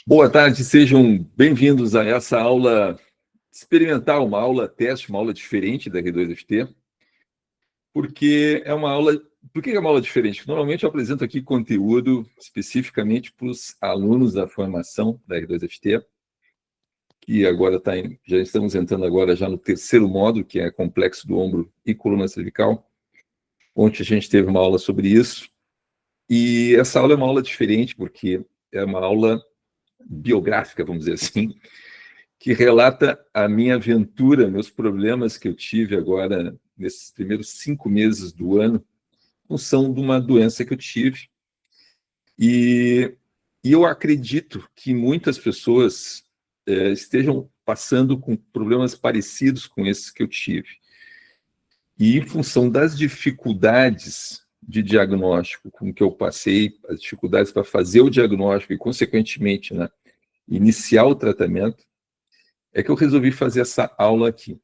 Boa tarde, sejam bem-vindos a essa aula experimental, uma aula teste, uma aula diferente da R2FT, porque é uma aula... Por que é uma aula diferente? Normalmente eu apresento aqui conteúdo especificamente para os alunos da formação da R2FT, que agora já estamos entrando agora já no terceiro módulo, que é complexo do ombro e coluna cervical. Ontem a gente teve uma aula sobre isso, e essa aula é uma aula diferente, porque é uma aula biográfica, vamos dizer assim, que relata a minha aventura, meus problemas que eu tive agora nesses primeiros 5 meses do ano, em função de uma doença que eu tive. E eu acredito que muitas pessoas estejam passando com problemas parecidos com esses que eu tive. E em função das dificuldades de diagnóstico com que eu passei, as dificuldades para fazer o diagnóstico e, consequentemente, né, iniciar o tratamento, é que eu resolvi fazer essa aula aqui.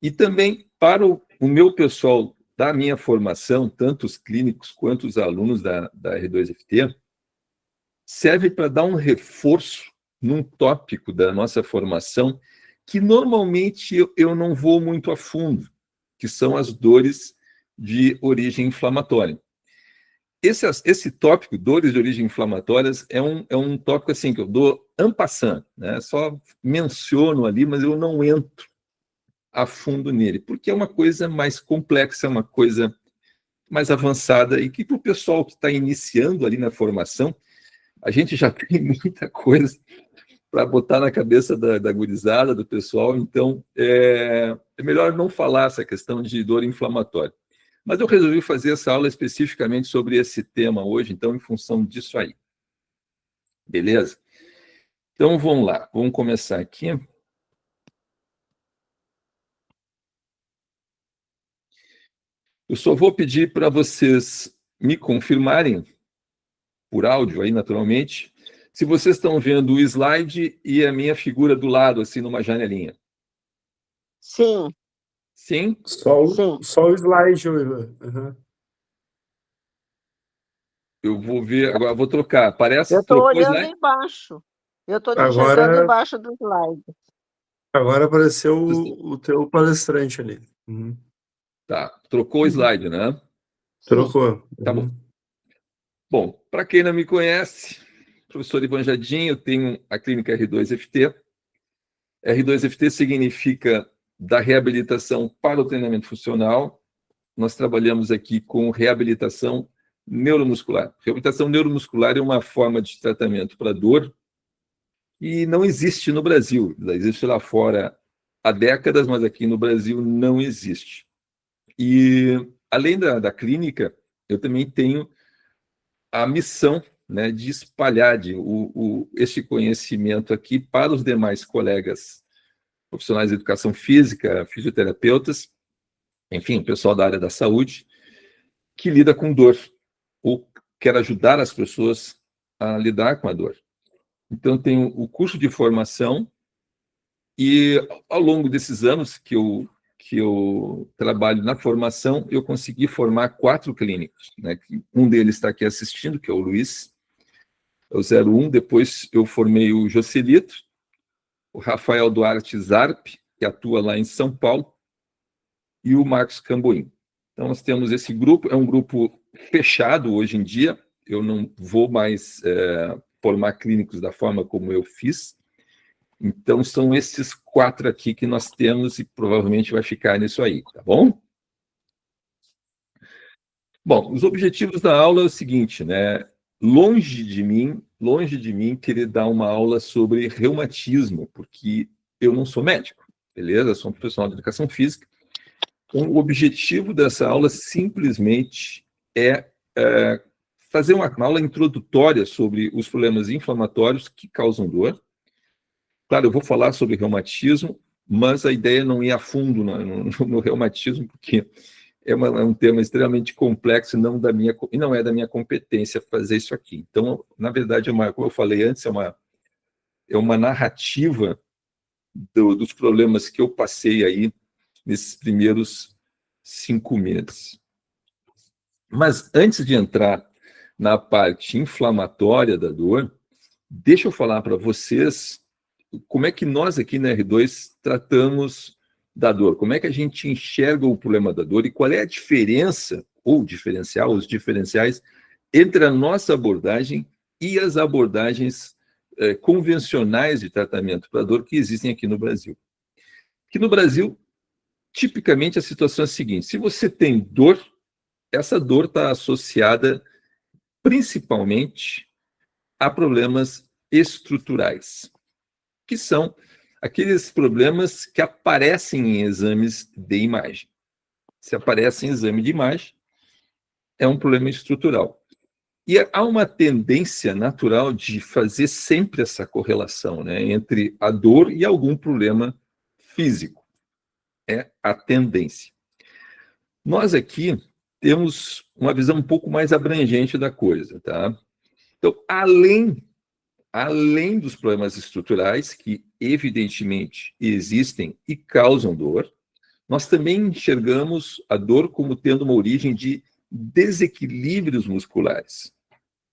E também para o meu pessoal da minha formação, tanto os clínicos quanto os alunos da R2FT, serve para dar um reforço num tópico da nossa formação que normalmente eu não vou muito a fundo, que são as dores de origem inflamatória. Esse tópico, dores de origem inflamatórias, é um tópico assim que eu dou en passant, né? Só menciono ali, mas eu não entro a fundo nele, porque é uma coisa mais complexa, é uma coisa mais avançada, e que para o pessoal que está iniciando ali na formação, a gente já tem muita coisa para botar na cabeça da gurizada, do pessoal, então é melhor não falar essa questão de dor inflamatória. Mas eu resolvi fazer essa aula especificamente sobre esse tema hoje, então, em função disso aí. Beleza? Então, vamos lá. Vamos começar aqui. Eu só vou pedir para vocês me confirmarem, por áudio aí, naturalmente, se vocês estão vendo o slide e a minha figura do lado, assim, numa janelinha. Sim. Sim? Só o slide, Ivan. Uhum. Eu vou ver, agora vou trocar. Aparece, Eu estou olhando slide? embaixo. Eu estou Agora- digitando embaixo do slide. Agora apareceu o teu palestrante ali. Uhum. Tá, trocou o slide, né? Trocou. Tá bom. Bom, para quem não me conhece, professor Ivan Jardim, eu tenho a clínica R2FT. R2FT significa da reabilitação para o treinamento funcional. Nós trabalhamos aqui com reabilitação neuromuscular. Reabilitação neuromuscular é uma forma de tratamento para dor e não existe no Brasil. Existe lá fora há décadas, mas aqui no Brasil não existe. E, além da clínica, eu também tenho a missão, né, de espalhar esse conhecimento aqui para os demais colegas profissionais de educação física, fisioterapeutas, enfim, pessoal da área da saúde, que lida com dor, ou quer ajudar as pessoas a lidar com a dor. Então, eu tenho o curso de formação, e ao longo desses anos que eu trabalho na formação, eu consegui formar 4 clínicos, né? Um deles está aqui assistindo, que é o Luiz, é o 01. Depois eu formei o Jocelito, o Rafael Duarte Zarp, que atua lá em São Paulo, e o Marcos Camboim. Então, nós temos esse grupo, é um grupo fechado hoje em dia, eu não vou mais formar clínicos da forma como eu fiz. Então, são esses 4 aqui que nós temos e provavelmente vai ficar nisso aí, tá bom? Bom, os objetivos da aula é o seguinte, né? Longe de mim querer dar uma aula sobre reumatismo, porque eu não sou médico, beleza? Eu sou um profissional de educação física. Então, o objetivo dessa aula simplesmente é fazer uma aula introdutória sobre os problemas inflamatórios que causam dor. Claro, eu vou falar sobre reumatismo, mas a ideia não ir a fundo no reumatismo, porque é um tema extremamente complexo e não é da minha competência fazer isso aqui. Então, na verdade, como eu falei antes, é uma narrativa dos problemas que eu passei aí nesses primeiros 5 meses. Mas antes de entrar na parte inflamatória da dor, deixa eu falar para vocês como é que nós aqui na R2 tratamos da dor, como é que a gente enxerga o problema da dor e qual é a diferença, ou diferencial, os diferenciais, entre a nossa abordagem e as abordagens convencionais de tratamento para dor que existem aqui no Brasil. Aqui no Brasil, tipicamente a situação é a seguinte: se você tem dor, essa dor está associada principalmente a problemas estruturais, que são aqueles problemas que aparecem em exames de imagem. Se aparece em exame de imagem, é um problema estrutural. E há uma tendência natural de fazer sempre essa correlação, né, entre a dor e algum problema físico. É a tendência. Nós aqui temos uma visão um pouco mais abrangente da coisa, tá? Então, além dos problemas estruturais, que evidentemente existem e causam dor, nós também enxergamos a dor como tendo uma origem de desequilíbrios musculares.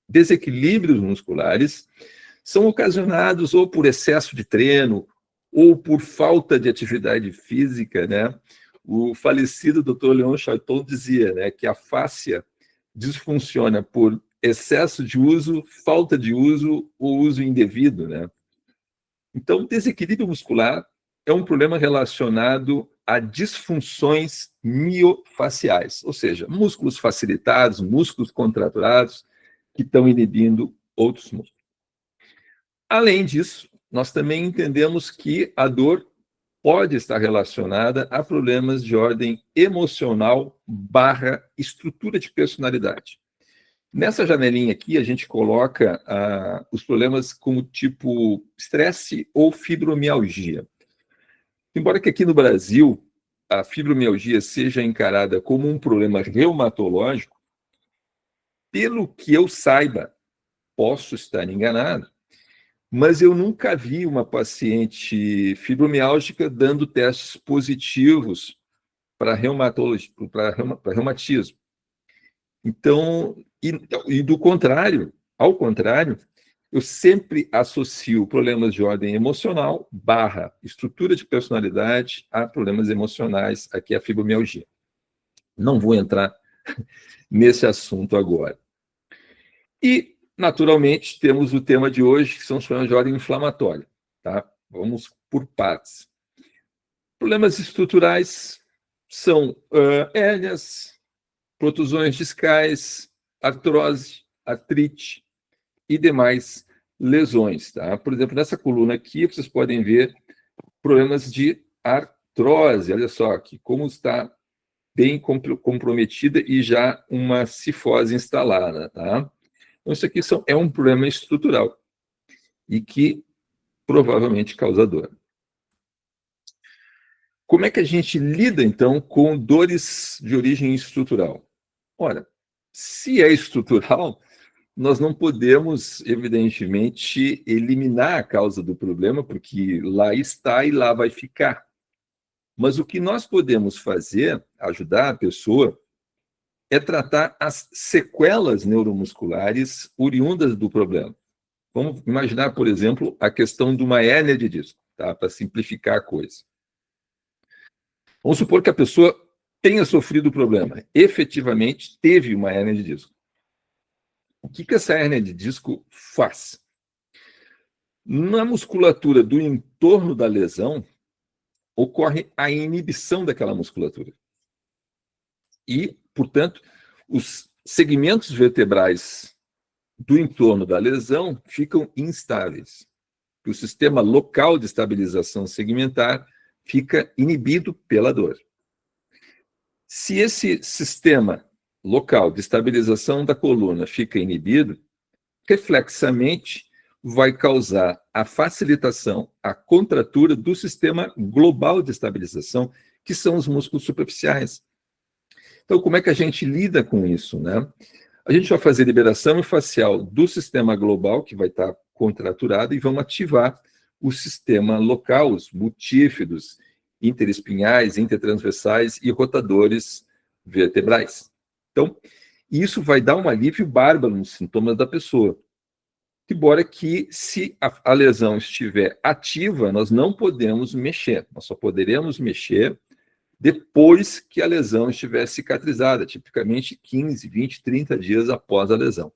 Desequilíbrios musculares são ocasionados ou por excesso de treino ou por falta de atividade física, né? O falecido Dr. Leon Charton dizia, né, que a fáscia disfunciona por excesso de uso, falta de uso ou uso indevido, né? Então, desequilíbrio muscular é um problema relacionado a disfunções miofaciais, ou seja, músculos facilitados, músculos contraturados que estão inibindo outros músculos. Além disso, nós também entendemos que a dor pode estar relacionada a problemas de ordem emocional / estrutura de personalidade. Nessa janelinha aqui, a gente coloca os problemas como tipo estresse ou fibromialgia. Embora que aqui no Brasil a fibromialgia seja encarada como um problema reumatológico, pelo que eu saiba, posso estar enganado, mas eu nunca vi uma paciente fibromiálgica dando testes positivos para reumatismo. Então, e do contrário, ao contrário, eu sempre associo problemas de ordem emocional / estrutura de personalidade a problemas emocionais, aqui a fibromialgia. Não vou entrar nesse assunto agora. E, naturalmente, temos o tema de hoje, que são os problemas de ordem inflamatória. Tá? Vamos por partes. Problemas estruturais são hérnias, protusões discais, artrose, artrite e demais lesões. Tá? Por exemplo, nessa coluna aqui, vocês podem ver problemas de artrose. Olha só aqui, como está bem comprometida e já uma cifose instalada. Tá? Então, isso aqui é um problema estrutural e que provavelmente causa dor. Como é que a gente lida, então, com dores de origem estrutural? Ora, se é estrutural, nós não podemos, evidentemente, eliminar a causa do problema, porque lá está e lá vai ficar. Mas o que nós podemos fazer, ajudar a pessoa, é tratar as sequelas neuromusculares oriundas do problema. Vamos imaginar, por exemplo, a questão de uma hérnia de disco, tá? Para simplificar a coisa. Vamos supor que a pessoa tenha sofrido o problema, efetivamente teve uma hérnia de disco. O que essa hérnia de disco faz? Na musculatura do entorno da lesão, ocorre a inibição daquela musculatura. E, portanto, os segmentos vertebrais do entorno da lesão ficam instáveis. O sistema local de estabilização segmentar fica inibido pela dor. Se esse sistema local de estabilização da coluna fica inibido, reflexamente vai causar a facilitação, a contratura do sistema global de estabilização, que são os músculos superficiais. Então, como é que a gente lida com isso, né? A gente vai fazer liberação facial do sistema global, que vai estar contraturado, e vamos ativar o sistema local, os multífidos, interespinhais, intertransversais e rotadores vertebrais. Então, isso vai dar um alívio bárbaro nos sintomas da pessoa. embora que, se a lesão estiver ativa, nós não podemos mexer. Nós só poderemos mexer depois que a lesão estiver cicatrizada, tipicamente 15, 20, 30 dias após a lesão.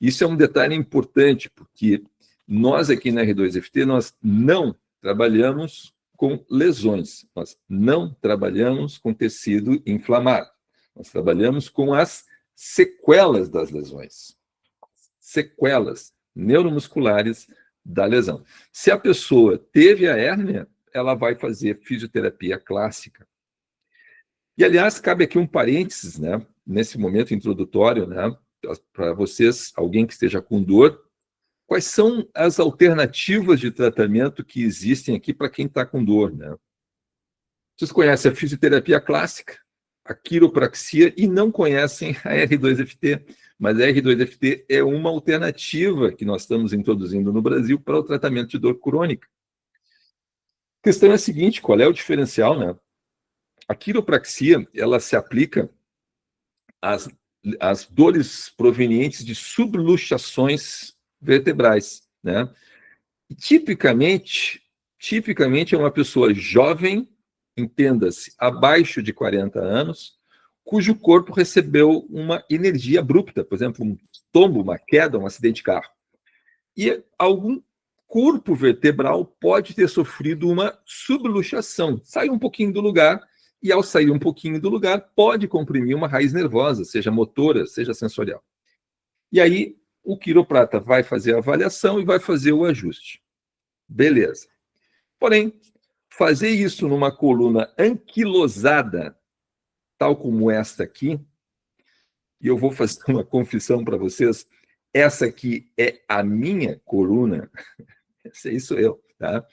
Isso é um detalhe importante, porque nós aqui na R2FT, nós não trabalhamos com lesões, nós não trabalhamos com tecido inflamado, nós trabalhamos com as sequelas das lesões, sequelas neuromusculares da lesão. Se a pessoa teve a hérnia, ela vai fazer fisioterapia clássica. E, aliás, cabe aqui um parênteses, né, nesse momento introdutório, né, para vocês, alguém que esteja com dor, quais são as alternativas de tratamento que existem aqui para quem está com dor, né? Vocês conhecem a fisioterapia clássica, a quiropraxia, e não conhecem a R2FT, mas a R2FT é uma alternativa que nós estamos introduzindo no Brasil para o tratamento de dor crônica. A questão é a seguinte, qual é o diferencial, né? A quiropraxia, ela se aplica às dores provenientes de subluxações vertebrais, né? E tipicamente é uma pessoa jovem, entenda-se, abaixo de 40 anos, cujo corpo recebeu uma energia abrupta, por exemplo, um tombo, uma queda, um acidente de carro. E algum corpo vertebral pode ter sofrido uma subluxação, sai um pouquinho do lugar, e ao sair um pouquinho do lugar, pode comprimir uma raiz nervosa, seja motora, seja sensorial. E aí, o quiroprata vai fazer a avaliação e vai fazer o ajuste. Beleza. Porém, fazer isso numa coluna anquilosada, tal como esta aqui, e eu vou fazer uma confissão para vocês, essa aqui é a minha coluna, essa aí sou eu, tá?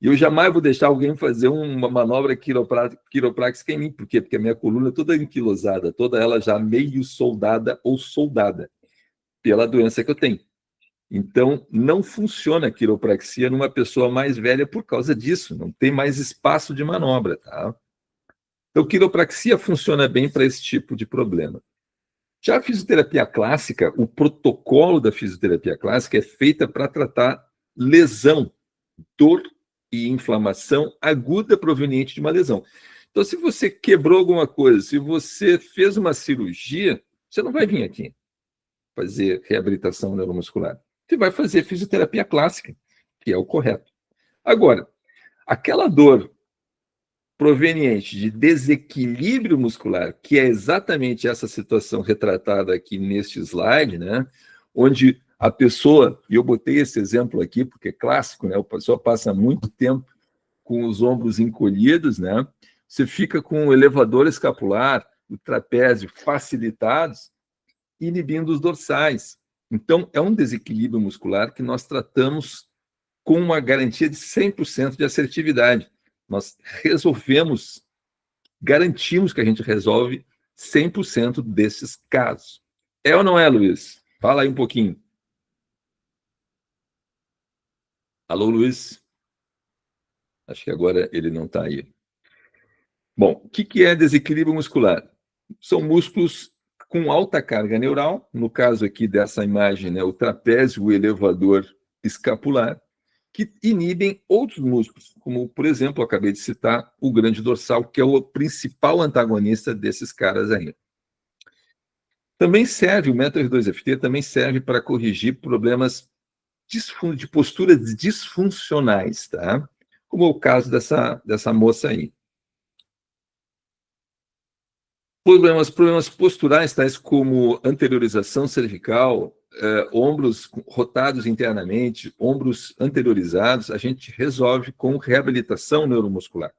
E eu jamais vou deixar alguém fazer uma manobra quiroprática em mim. Por quê? Porque a minha coluna é toda anquilosada, toda ela já meio soldada ou soldada, pela doença que eu tenho. Então, não funciona a quiropraxia numa pessoa mais velha por causa disso, não tem mais espaço de manobra, tá? Então, quiropraxia funciona bem para esse tipo de problema. Já a fisioterapia clássica, o protocolo da fisioterapia clássica é feita para tratar lesão, dor e inflamação aguda proveniente de uma lesão. Então, se você quebrou alguma coisa, se você fez uma cirurgia, você não vai vir aqui fazer reabilitação neuromuscular. Você vai fazer fisioterapia clássica, que é o correto. Agora, aquela dor proveniente de desequilíbrio muscular, que é exatamente essa situação retratada aqui neste slide, né, onde a pessoa, e eu botei esse exemplo aqui porque é clássico, né, a pessoa passa muito tempo com os ombros encolhidos, né, você fica com o elevador escapular, o trapézio facilitados, inibindo os dorsais. Então, é um desequilíbrio muscular que nós tratamos com uma garantia de 100% de assertividade. Nós garantimos que a gente resolve 100% desses casos. É ou não é, Luiz? Fala aí um pouquinho. Alô, Luiz? Acho que agora ele não está aí. Bom, o que é desequilíbrio muscular? São músculos com alta carga neural, no caso aqui dessa imagem, né, o trapézio, o elevador escapular, que inibem outros músculos, como, por exemplo, eu acabei de citar o grande dorsal, que é o principal antagonista desses caras aí. Também serve, o método R2FT também serve para corrigir problemas de posturas disfuncionais, tá? Como é o caso dessa moça aí. Problemas posturais, tais como anteriorização cervical, ombros rotados internamente, ombros anteriorizados, a gente resolve com reabilitação neuromuscular.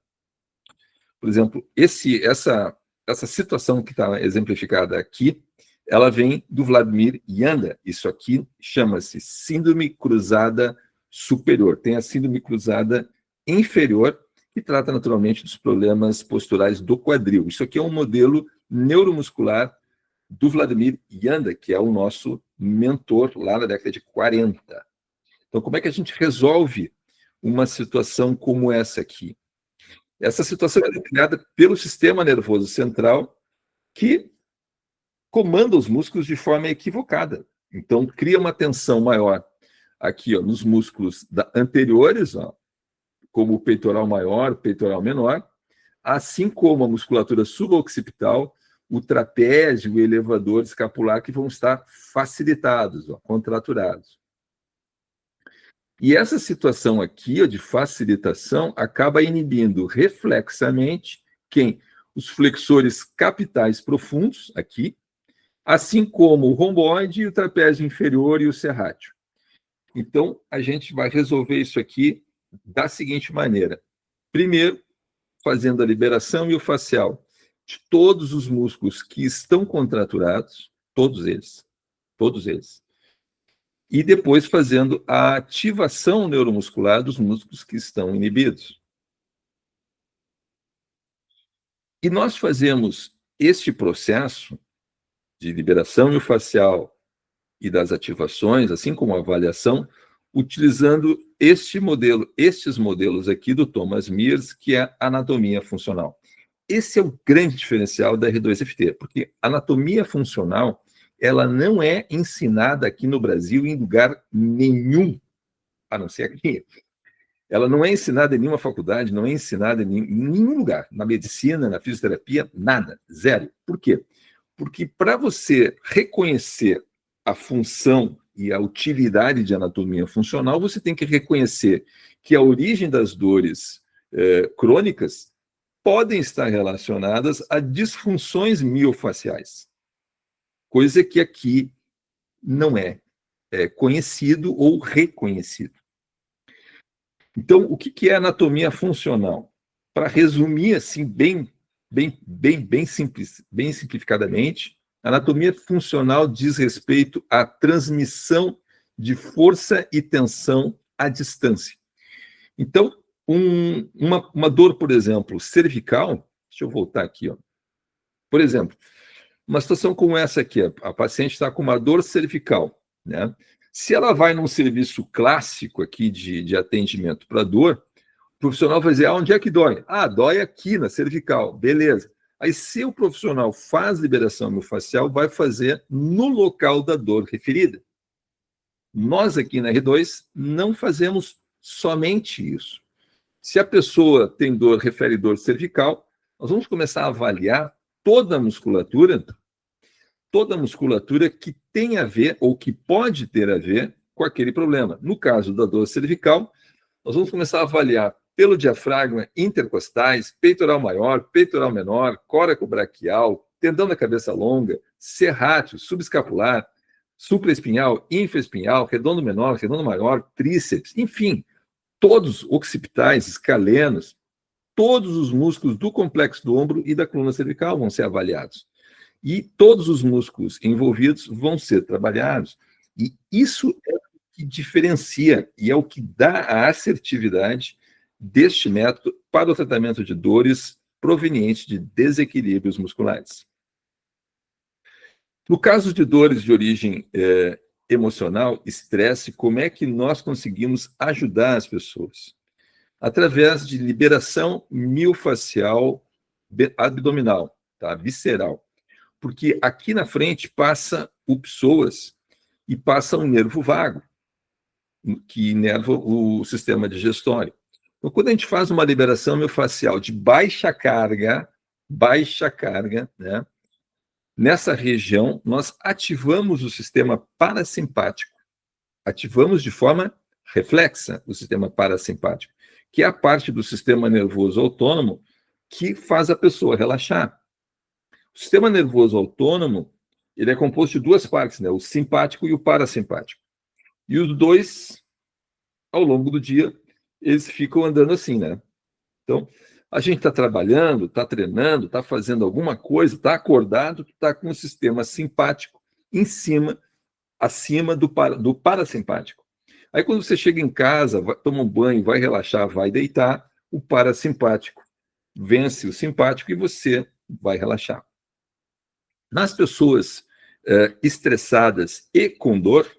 Por exemplo, essa situação que está exemplificada aqui, ela vem do Vladimir Janda. Isso aqui chama-se síndrome cruzada superior. Tem a síndrome cruzada inferior, que trata naturalmente dos problemas posturais do quadril. Isso aqui é um modelo neuromuscular do Vladimir Janda, que é o nosso mentor lá na década de 40. Então, como é que a gente resolve uma situação como essa aqui? Essa situação é criada pelo sistema nervoso central, que comanda os músculos de forma equivocada. Então, cria uma tensão maior aqui, ó, nos músculos anteriores, ó, como o peitoral maior, peitoral menor, assim como a musculatura suboccipital, o trapézio e o elevador escapular, que vão estar facilitados, ó, contraturados. E essa situação aqui, ó, de facilitação acaba inibindo reflexamente quem? Os flexores capitais profundos, aqui, assim como o romboide, o trapézio inferior e o serrátil. Então, a gente vai resolver isso aqui da seguinte maneira. Primeiro, fazendo a liberação miofascial de todos os músculos que estão contraturados, todos eles. E depois fazendo a ativação neuromuscular dos músculos que estão inibidos. E nós fazemos este processo de liberação miofascial e das ativações, assim como a avaliação, utilizando estes modelos aqui do Thomas Mears, que é a anatomia funcional. Esse é o grande diferencial da R2FT, porque a anatomia funcional ela não é ensinada aqui no Brasil em lugar nenhum, a não ser aqui. Ela não é ensinada em nenhuma faculdade, não é ensinada em nenhum lugar, na medicina, na fisioterapia, nada, zero. Por quê? Porque para você reconhecer a função e a utilidade de anatomia funcional, você tem que reconhecer que a origem das dores crônicas podem estar relacionadas a disfunções miofaciais, coisa que aqui não é conhecido ou reconhecido. Então, o que é anatomia funcional? Para resumir assim bem simplificadamente, a anatomia funcional diz respeito à transmissão de força e tensão à distância. Então, uma dor, por exemplo, cervical, deixa eu voltar aqui, ó. Por exemplo, uma situação como essa aqui, a paciente está com uma dor cervical, né? Se ela vai num serviço clássico aqui de atendimento para dor, o profissional vai dizer, onde é que dói? Dói aqui na cervical, beleza. Aí, se o profissional faz liberação miofascial, vai fazer no local da dor referida. Nós aqui na R2 não fazemos somente isso. Se a pessoa tem dor, refere dor cervical, nós vamos começar a avaliar toda a musculatura que tem a ver ou que pode ter a ver com aquele problema. No caso da dor cervical, nós vamos começar a avaliar pelo diafragma intercostais, peitoral maior, peitoral menor, coracobraquial, tendão da cabeça longa, serrátil, subescapular, supraespinhal, infraespinhal, redondo menor, redondo maior, tríceps, enfim, todos occipitais, escalenos, todos os músculos do complexo do ombro e da coluna cervical vão ser avaliados. E todos os músculos envolvidos vão ser trabalhados. E isso é o que diferencia e é o que dá a assertividade deste método para o tratamento de dores provenientes de desequilíbrios musculares. No caso de dores de origem emocional, estresse, como é que nós conseguimos ajudar as pessoas? Através de liberação miofascial abdominal, tá? Visceral. Porque aqui na frente passa o psoas e passa um nervo vago, que inerva o sistema digestório. Então, quando a gente faz uma liberação miofascial de baixa carga, né, nessa região, nós ativamos o sistema parasimpático. Ativamos de forma reflexa o sistema parasimpático, que é a parte do sistema nervoso autônomo que faz a pessoa relaxar. O sistema nervoso autônomo, ele é composto de duas partes, né? O simpático e o parasimpático. E os dois, ao longo do dia, eles ficam andando assim, né? Então, a gente está trabalhando, está treinando, está fazendo alguma coisa, está acordado, está com o sistema simpático acima do parasimpático. Aí, quando você chega em casa, toma um banho, vai relaxar, vai deitar, o parasimpático vence o simpático e você vai relaxar. Nas pessoas estressadas e com dor,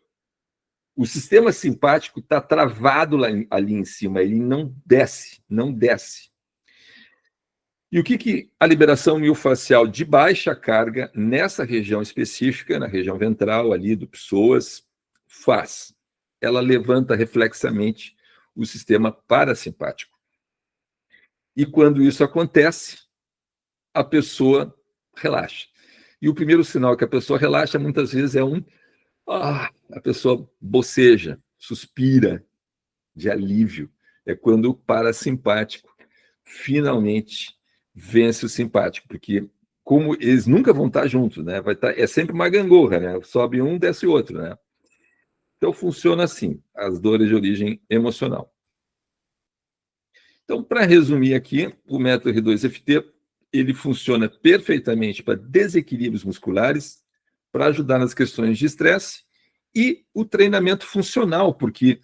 o sistema simpático está travado ali em cima, ele não desce. E o que a liberação miofascial de baixa carga, nessa região específica, na região ventral ali do psoas, faz? ela levanta reflexamente o sistema parasimpático. E quando isso acontece, a pessoa relaxa. E o primeiro sinal que a pessoa relaxa, muitas vezes, é a pessoa boceja, suspira de alívio. É quando o parasimpático finalmente vence o simpático, porque como eles nunca vão estar juntos, né? É sempre uma gangorra, né? Sobe um, desce outro, né? Então funciona assim, as dores de origem emocional. Então, para resumir aqui, o método R2FT, ele funciona perfeitamente para desequilíbrios musculares, para ajudar nas questões de estresse, e o treinamento funcional, porque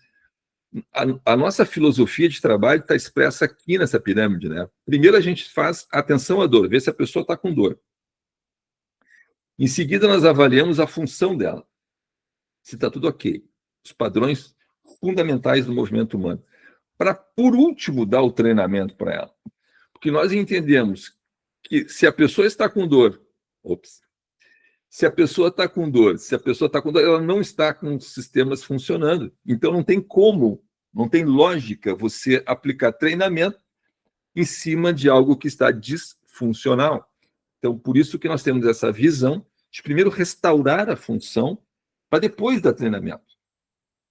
a nossa filosofia de trabalho está expressa aqui nessa pirâmide, né? Primeiro a gente faz atenção à dor, vê se a pessoa está com dor. Em seguida, nós avaliamos a função dela, se está tudo ok, os padrões fundamentais do movimento humano, para, por último, dar o treinamento para ela. Porque nós entendemos que se a pessoa está com dor, se a pessoa está com dor, ela não está com os sistemas funcionando. Então não tem como, não tem lógica você aplicar treinamento em cima de algo que está disfuncional. Então, por isso que nós temos essa visão de primeiro restaurar a função para depois dar treinamento.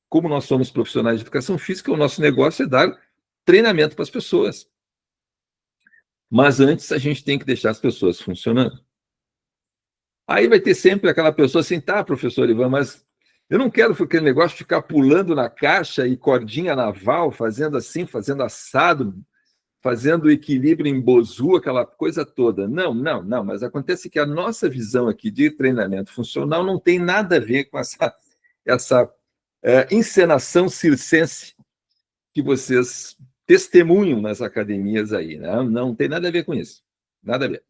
Como nós somos profissionais de educação física, o nosso negócio é dar treinamento para as pessoas. Mas antes a gente tem que deixar as pessoas funcionando. Aí vai ter sempre aquela pessoa assim, tá, professor Ivan, mas eu não quero aquele negócio de ficar pulando na caixa e cordinha naval, fazendo assim, fazendo assado, fazendo equilíbrio em bozu, aquela coisa toda. Não, mas acontece que a nossa visão aqui de treinamento funcional não tem nada a ver com essa encenação circense que vocês testemunham nas academias aí, né? Não tem nada a ver com isso, nada a ver.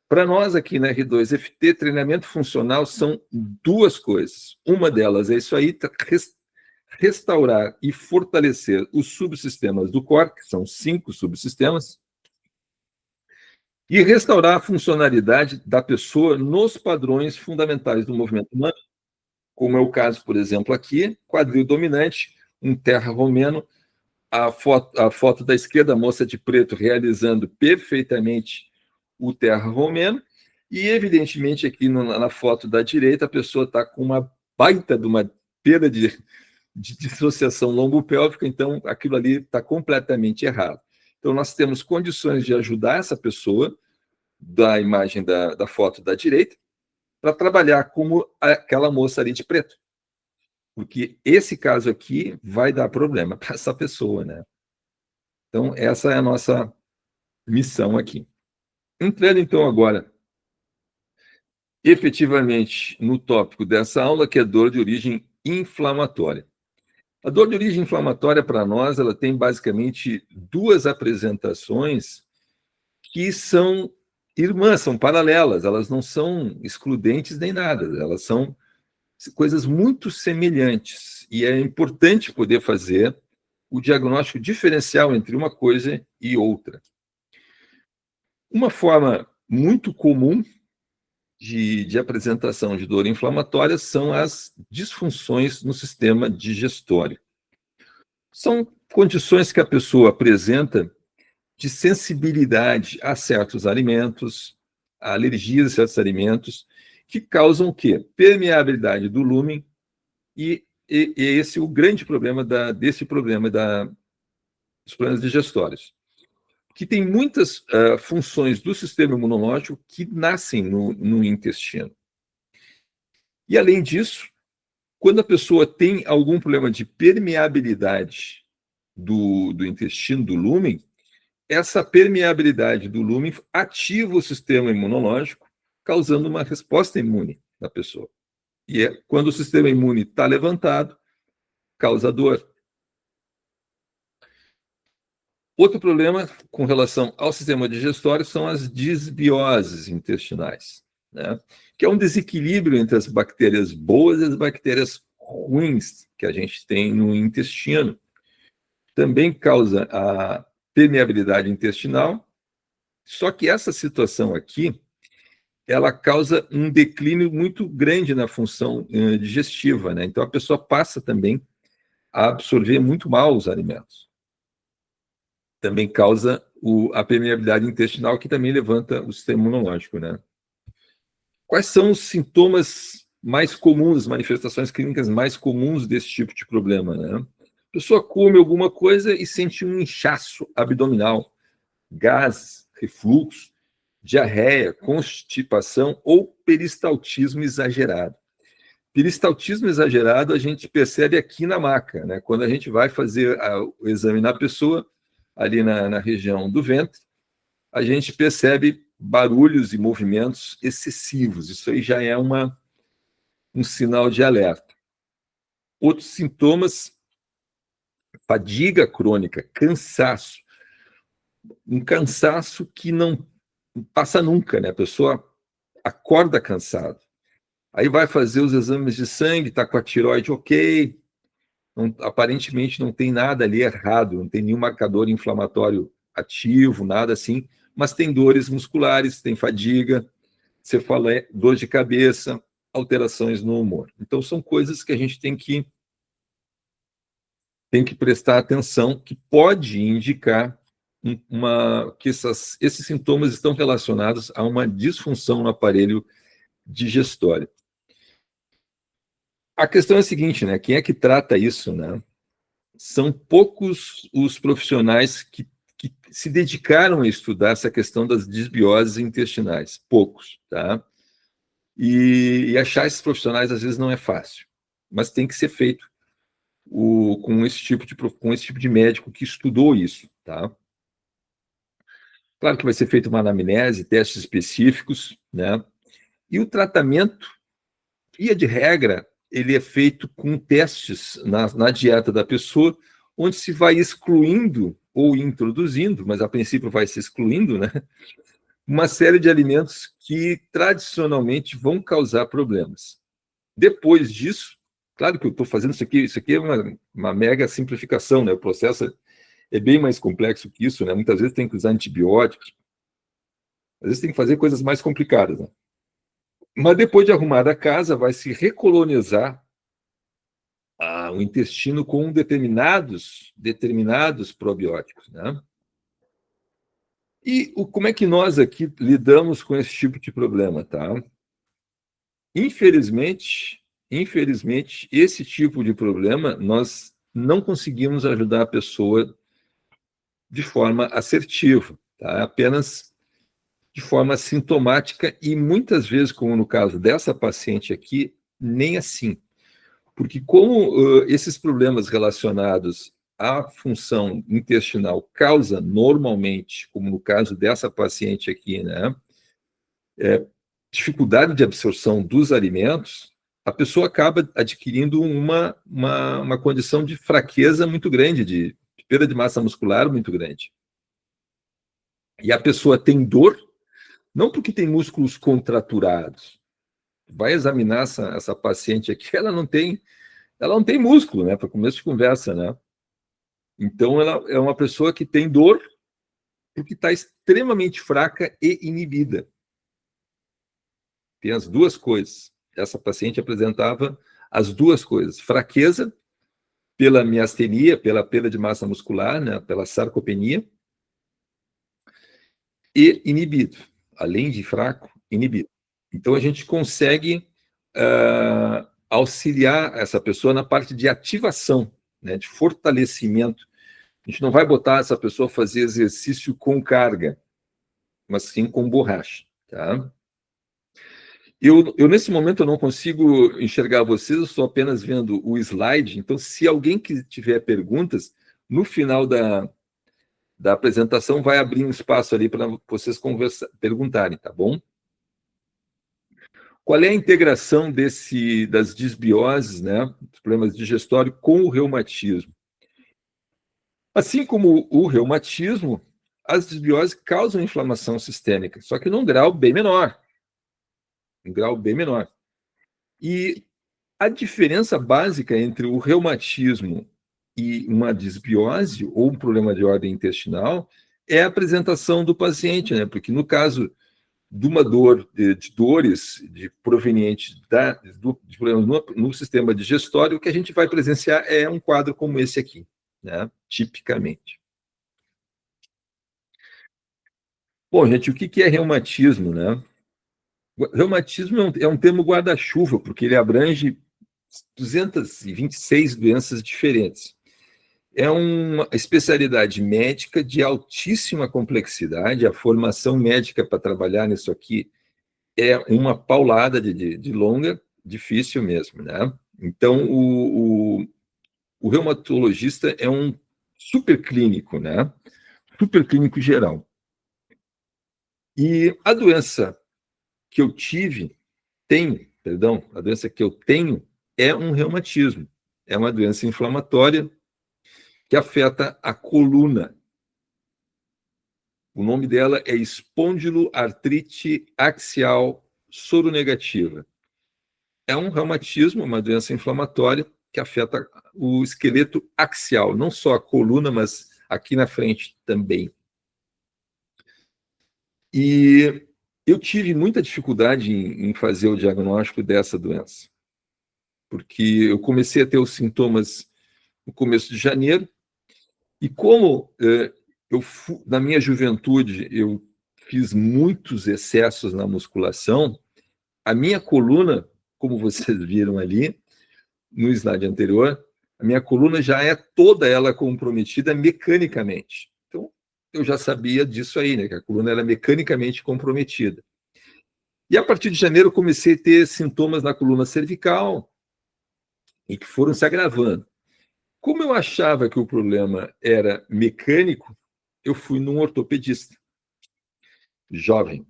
Para nós aqui na R2FT, treinamento funcional são duas coisas. Uma delas é isso aí, restaurar e fortalecer os subsistemas do core, que são 5 subsistemas, e restaurar a funcionalidade da pessoa nos padrões fundamentais do movimento humano, como é o caso, por exemplo, aqui, quadril dominante, um terra romeno, a foto da esquerda, a moça de preto realizando perfeitamente o terra romeno, e evidentemente aqui na foto da direita a pessoa está com uma baita de uma perda de dissociação lombopélvica, então aquilo ali está completamente errado. Então nós temos condições de ajudar essa pessoa, da imagem da foto da direita, para trabalhar como aquela moça ali de preto. Porque esse caso aqui vai dar problema para essa pessoa, né? Então, essa é a nossa missão aqui. Entrando, então, agora, efetivamente, no tópico dessa aula, que é dor de origem inflamatória. A dor de origem inflamatória, para nós, ela tem basicamente 2 apresentações que são irmãs, são paralelas, elas não são excludentes nem nada, elas são coisas muito semelhantes, e é importante poder fazer o diagnóstico diferencial entre uma coisa e outra. Uma forma muito comum de apresentação de dor inflamatória são as disfunções no sistema digestório. São condições que a pessoa apresenta de sensibilidade a certos alimentos, a alergias a certos alimentos, que causam o quê? Permeabilidade do lúmen, e esse é o grande problema dos problemas digestórios, que tem muitas funções do sistema imunológico que nascem no intestino. E, além disso, quando a pessoa tem algum problema de permeabilidade do intestino, do lúmen, essa permeabilidade do lúmen ativa o sistema imunológico, causando uma resposta imune na pessoa. E quando o sistema imune está levantado, causa dor. Outro problema com relação ao sistema digestório são as disbioses intestinais, né? Que é um desequilíbrio entre as bactérias boas e as bactérias ruins que a gente tem no intestino. Também causa a permeabilidade intestinal, só que essa situação aqui, ela causa um declínio muito grande na função digestiva, né? Então a pessoa passa também a absorver muito mal os alimentos. Também causa a permeabilidade intestinal, que também levanta o sistema imunológico, né? Quais são os sintomas mais comuns, as manifestações clínicas mais comuns desse tipo de problema, né? A pessoa come alguma coisa e sente um inchaço abdominal, gases, refluxo, diarreia, constipação ou peristaltismo exagerado. Peristaltismo exagerado a gente percebe aqui na maca, né? Quando a gente vai fazer o exame na pessoa, ali na região do ventre, a gente percebe barulhos e movimentos excessivos. Isso aí já é um sinal de alerta. Outros sintomas: fadiga crônica, cansaço. Um cansaço que não passa nunca, né? A pessoa acorda cansada. Aí vai fazer os exames de sangue, está com a tireoide ok, aparentemente não tem nada ali errado, não tem nenhum marcador inflamatório ativo, nada assim, mas tem dores musculares, tem fadiga, cefaleia, dor de cabeça, alterações no humor. Então, são coisas que a gente tem que prestar atenção, que pode indicar que esses sintomas estão relacionados a uma disfunção no aparelho digestório. A questão é a seguinte, né? Quem é que trata isso, né? São poucos os profissionais que se dedicaram a estudar essa questão das disbioses intestinais. Poucos, tá? E achar esses profissionais, às vezes, não é fácil. Mas tem que ser feito com esse tipo de médico que estudou isso, tá? Claro que vai ser feita uma anamnese, testes específicos, né? E o tratamento, via de regra, ele é feito com testes na dieta da pessoa, onde se vai excluindo ou introduzindo, mas a princípio vai se excluindo, né? Uma série de alimentos que tradicionalmente vão causar problemas. Depois disso, claro que eu estou fazendo isso aqui é uma mega simplificação, né? O processo é bem mais complexo que isso, né? Muitas vezes tem que usar antibióticos, às vezes tem que fazer coisas mais complicadas, né? Mas depois de arrumada a casa, vai se recolonizar o intestino com determinados probióticos, né? E como é que nós aqui lidamos com esse tipo de problema, tá? Infelizmente, esse tipo de problema, nós não conseguimos ajudar a pessoa de forma assertiva, tá? Apenas de forma sintomática e muitas vezes, como no caso dessa paciente aqui, nem assim. Porque como esses problemas relacionados à função intestinal causa normalmente, como no caso dessa paciente aqui, né, dificuldade de absorção dos alimentos, a pessoa acaba adquirindo uma condição de fraqueza muito grande, de perda de massa muscular muito grande. E a pessoa tem dor, não porque tem músculos contraturados. Vai examinar essa paciente aqui, ela não tem músculo, né? Para começo de conversa, né? Então, ela é uma pessoa que tem dor porque está extremamente fraca e inibida. Tem as duas coisas. Essa paciente apresentava as duas coisas: fraqueza pela miastenia, pela perda de massa muscular, né? Pela sarcopenia, e inibido. Além de fraco, inibido. Então, a gente consegue auxiliar essa pessoa na parte de ativação, né, de fortalecimento. A gente não vai botar essa pessoa a fazer exercício com carga, mas sim com borracha, tá? Eu nesse momento, eu não consigo enxergar vocês, eu estou apenas vendo o slide, então, se alguém que tiver perguntas, no final da apresentação, vai abrir um espaço ali para vocês perguntarem, tá bom? Qual é a integração das disbioses, né, dos problemas digestórios, com o reumatismo? Assim como o reumatismo, as disbioses causam inflamação sistêmica, só que num grau bem menor. Um grau bem menor. E a diferença básica entre o reumatismo e uma disbiose, ou um problema de ordem intestinal, é a apresentação do paciente, né? Porque no caso de uma dor, de dores provenientes de problemas no sistema digestório, o que a gente vai presenciar é um quadro como esse aqui, né? Tipicamente. Bom, gente, o que é reumatismo, né? Reumatismo é um termo guarda-chuva, porque ele abrange 226 doenças diferentes. É uma especialidade médica de altíssima complexidade. A formação médica para trabalhar nisso aqui é uma paulada de longa, difícil mesmo, né? Então, o reumatologista é um super clínico, né? Super clínico geral. E a doença que eu a doença que eu tenho é um reumatismo. É uma doença inflamatória que afeta a coluna. O nome dela é espondiloartrite axial soronegativa. É um reumatismo, uma doença inflamatória que afeta o esqueleto axial, não só a coluna, mas aqui na frente também. E eu tive muita dificuldade em fazer o diagnóstico dessa doença, porque eu comecei a ter os sintomas no começo de janeiro, e como na minha juventude eu fiz muitos excessos na musculação, a minha coluna, como vocês viram ali no slide anterior, a minha coluna já é toda ela comprometida mecanicamente. Então, eu já sabia disso aí, né, que a coluna era mecanicamente comprometida. E a partir de janeiro eu comecei a ter sintomas na coluna cervical e que foram se agravando. Como eu achava que o problema era mecânico, eu fui num ortopedista jovem.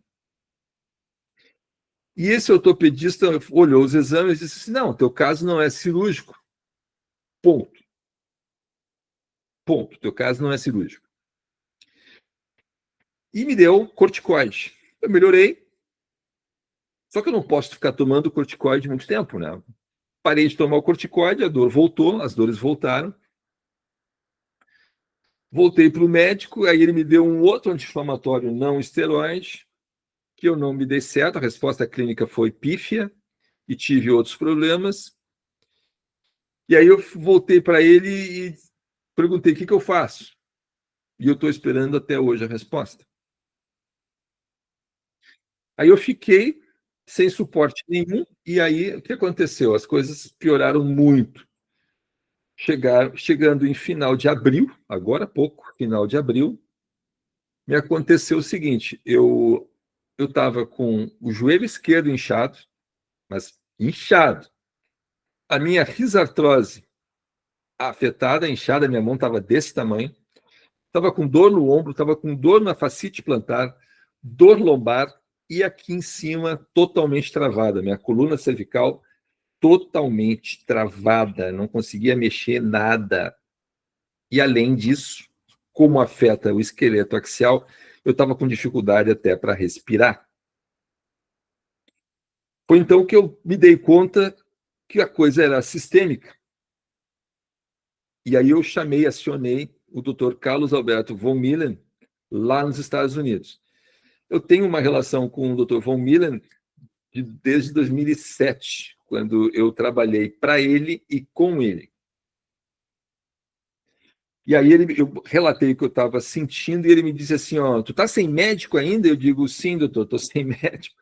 E esse ortopedista olhou os exames e disse assim, não, teu caso não é cirúrgico. Ponto. Ponto. Teu caso não é cirúrgico. E me deu corticoide. Eu melhorei, só que eu não posso ficar tomando corticoide muito tempo, né? Parei de tomar o corticoide, a dor voltou, as dores voltaram. Voltei para o médico, aí ele me deu um outro anti-inflamatório não esteroide, que eu não me dei certo, a resposta clínica foi pífia, e tive outros problemas. E aí eu voltei para ele e perguntei, o que eu faço? E eu estou esperando até hoje a resposta. Aí eu fiquei sem suporte nenhum, e aí o que aconteceu? As coisas pioraram muito. Chegando em final de abril, agora há pouco, final de abril, me aconteceu o seguinte, eu estava com o joelho esquerdo inchado, mas inchado. A minha risartrose afetada, inchada, minha mão estava desse tamanho, estava com dor no ombro, estava com dor na fascite plantar, dor lombar e aqui em cima totalmente travada, minha coluna cervical totalmente travada, não conseguia mexer nada. E além disso, como afeta o esqueleto axial, eu estava com dificuldade até para respirar. Foi então que eu me dei conta que a coisa era sistêmica. E aí eu acionei o Dr. Carlos Alberto von Millen, lá nos Estados Unidos. Eu tenho uma relação com o Dr. von Millen desde 2007, quando eu trabalhei para ele e com ele. E aí eu relatei o que eu estava sentindo e ele me disse assim, tu tá sem médico ainda? Eu digo, sim, doutor, estou sem médico.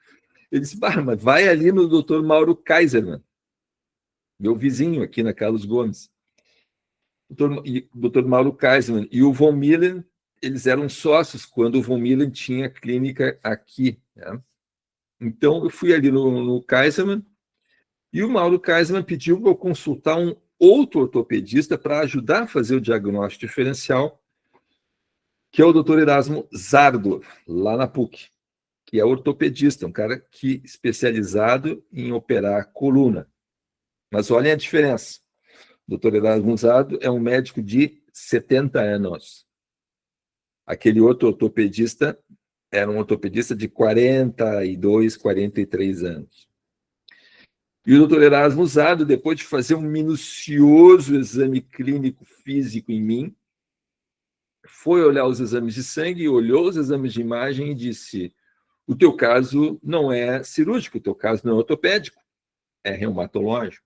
Ele disse, mas vai ali no Dr. Mauro Kaiserman, meu vizinho aqui na Carlos Gomes. Dr. Mauro Kaiserman e o von Millen, eles eram sócios quando o von Millen tinha clínica aqui, né? Então, eu fui ali no Kaiserman e o Mauro Kaiserman pediu para eu consultar um outro ortopedista para ajudar a fazer o diagnóstico diferencial, que é o Dr. Erasmo Zardo, lá na PUC, que é ortopedista, um cara especializado em operar a coluna. Mas olhem a diferença. O Dr. Erasmo Zardo é um médico de 70 anos. Aquele outro ortopedista era um ortopedista de 42, 43 anos. E o doutor Erasmo Zardo, depois de fazer um minucioso exame clínico físico em mim, foi olhar os exames de sangue, olhou os exames de imagem e disse, o teu caso não é cirúrgico, o teu caso não é ortopédico, é reumatológico.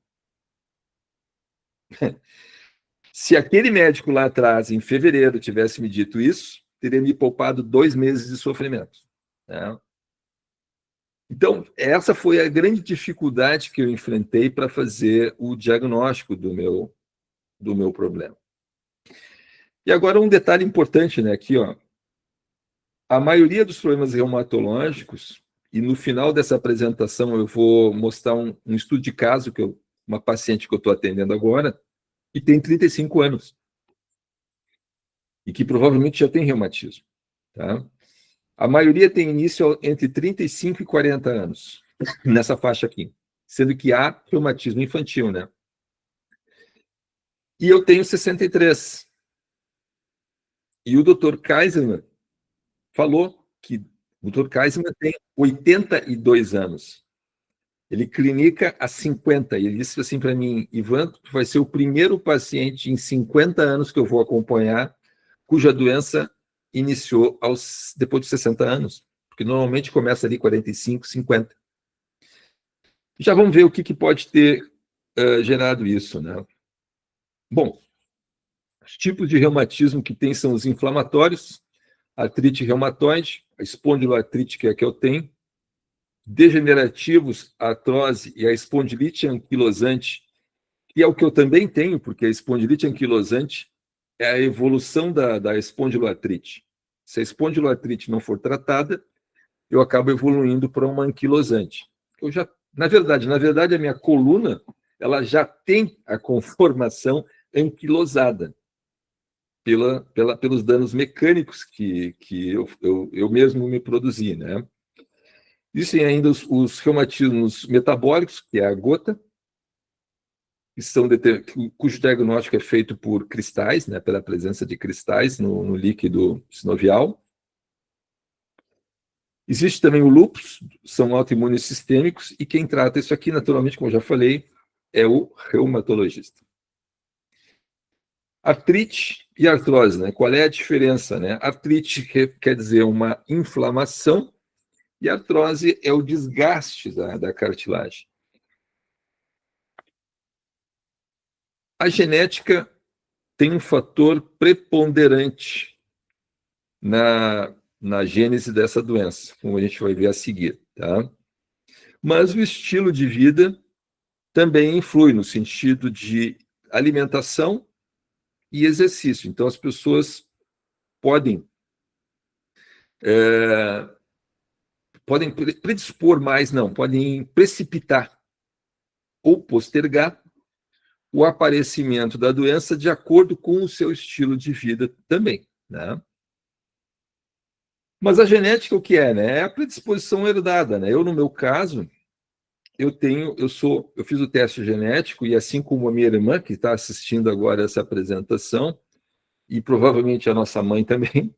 Se aquele médico lá atrás, em fevereiro, tivesse me dito isso, teria me poupado 2 meses de sofrimento, né? Então, essa foi a grande dificuldade que eu enfrentei para fazer o diagnóstico do meu problema. E agora um detalhe importante, né? Aqui, ó, a maioria dos problemas reumatológicos, e no final dessa apresentação eu vou mostrar um estudo de caso, uma paciente que eu estou atendendo agora, que tem 35 anos, e que provavelmente já tem reumatismo, tá? A maioria tem início entre 35 e 40 anos, nessa faixa aqui, sendo que há reumatismo infantil, né? E eu tenho 63. E o Dr. Kaiserman falou que o Dr. Kaiserman tem 82 anos. Ele clinica há 50. E ele disse assim para mim: Ivan, tu vai ser o primeiro paciente em 50 anos que eu vou acompanhar cuja doença iniciou depois de 60 anos. Porque normalmente começa ali 45, 50. Já vamos ver o que pode ter gerado isso, né? Bom, os tipos de reumatismo que tem são os inflamatórios, artrite reumatoide, a espondiloartrite, que é a que eu tenho, degenerativos, a artrose e a espondilite anquilosante, que é o que eu também tenho, porque a espondilite anquilosante é a evolução da espondiloartrite. Se a espondiloartrite não for tratada, eu acabo evoluindo para uma anquilosante. Na verdade, a minha coluna ela já tem a conformação anquilosada pelos danos mecânicos que eu mesmo me produzi, né? Existem ainda os reumatismos metabólicos, que é a gota, cujo diagnóstico é feito por cristais, né, pela presença de cristais no líquido sinovial. Existe também o lúpus, são autoimunes sistêmicos, e quem trata isso aqui, naturalmente, como eu já falei, é o reumatologista. Artrite e artrose, né? Qual é a diferença, né? Artrite quer dizer uma inflamação e artrose é o desgaste da cartilagem. A genética tem um fator preponderante na gênese dessa doença, como a gente vai ver a seguir, tá? Mas o estilo de vida também influi no sentido de alimentação e exercício. Então, as pessoas podem predispor mais, não, podem precipitar ou postergar o aparecimento da doença de acordo com o seu estilo de vida também, né? Mas a genética, o que é, né? É a predisposição herdada, né? No meu caso, eu fiz o teste genético e assim como a minha irmã, que está assistindo agora essa apresentação, e provavelmente a nossa mãe também,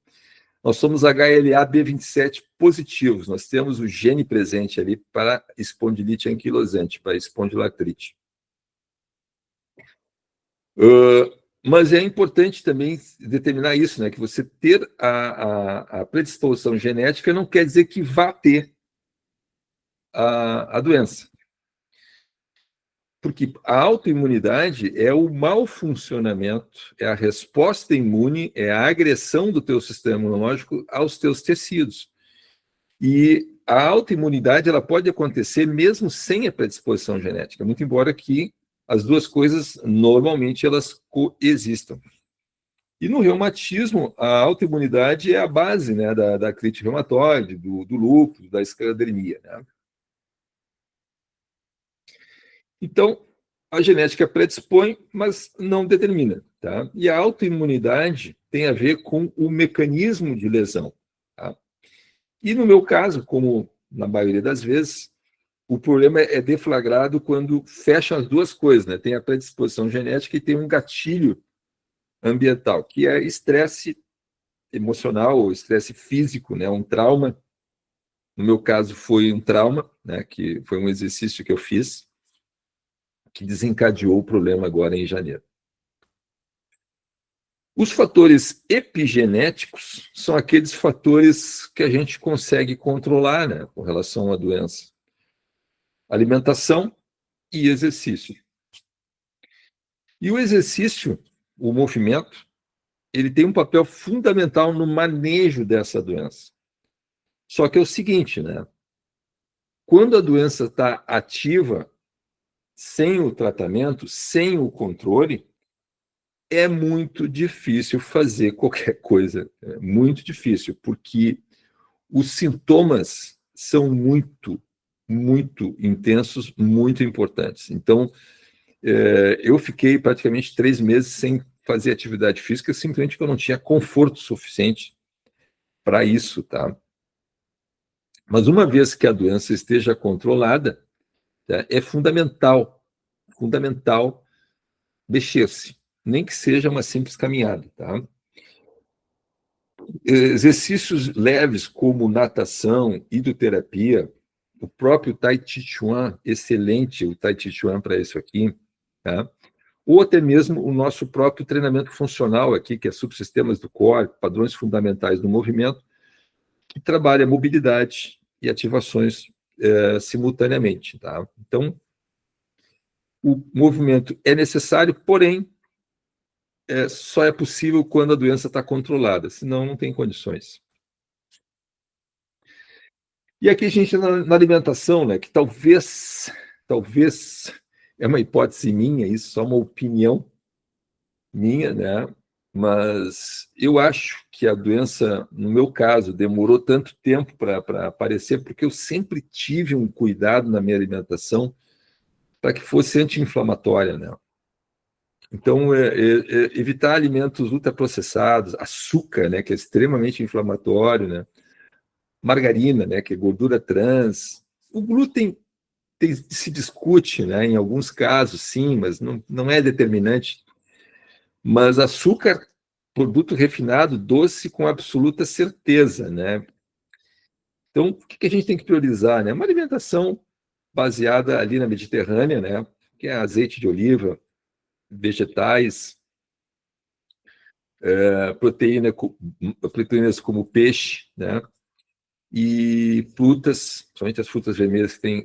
nós somos HLA-B27 positivos. Nós temos o gene presente ali para espondilite anquilosante, para espondiloartrite. Mas é importante também determinar isso, né? Que você ter a predisposição genética não quer dizer que vá ter a doença. Porque a autoimunidade é o mau funcionamento, é a resposta imune, é a agressão do teu sistema imunológico aos teus tecidos. E a autoimunidade ela pode acontecer mesmo sem a predisposição genética, muito embora que as duas coisas, normalmente, elas coexistam. E no reumatismo, a autoimunidade é a base, né, da artrite reumatoide, do lúpus, da esclerodermia, né? Então, a genética predispõe, mas não determina, tá? E a autoimunidade tem a ver com o mecanismo de lesão, tá? E no meu caso, como na maioria das vezes, o problema é deflagrado quando fecham as duas coisas, né? Tem a predisposição genética e tem um gatilho ambiental, que é estresse emocional ou estresse físico, né? Um trauma. No meu caso, foi um trauma, né? Que foi um exercício que eu fiz, que desencadeou o problema agora em janeiro. Os fatores epigenéticos são aqueles fatores que a gente consegue controlar, né, com relação à doença. Alimentação e exercício. E o exercício, o movimento, ele tem um papel fundamental no manejo dessa doença. Só que é o seguinte, né? Quando a doença está ativa, sem o tratamento, sem o controle, é muito difícil fazer qualquer coisa. É muito difícil, porque os sintomas são muito, muito intensos, muito importantes. Então, eu fiquei praticamente 3 meses sem fazer atividade física, simplesmente porque eu não tinha conforto suficiente para isso, tá? Mas uma vez que a doença esteja controlada, tá, é fundamental mexer-se, nem que seja uma simples caminhada, tá? Exercícios leves como natação, hidroterapia, o próprio Tai Chi Chuan, excelente o Tai Chi Chuan para isso aqui, tá? Ou até mesmo o nosso próprio treinamento funcional aqui, que é subsistemas do core, padrões fundamentais do movimento, que trabalha mobilidade e ativações simultaneamente, tá? Então, o movimento é necessário, porém, só é possível quando a doença está controlada, senão não tem condições. E aqui a gente na alimentação, né, que talvez é uma hipótese minha, isso só uma opinião minha, né? Mas eu acho que a doença, no meu caso, demorou tanto tempo para aparecer, porque eu sempre tive um cuidado na minha alimentação para que fosse anti-inflamatória, né? Então, evitar alimentos ultraprocessados, açúcar, né, que é extremamente inflamatório, né? Margarina, né, que é gordura trans. O glúten se discute, né, em alguns casos, sim, mas não é determinante. Mas açúcar, produto refinado, doce com absoluta certeza, né? Então, o que a gente tem que priorizar, né? Uma alimentação baseada ali na Mediterrânea, né? Que é azeite de oliva, vegetais, proteínas como peixe, né? E frutas, principalmente as frutas vermelhas que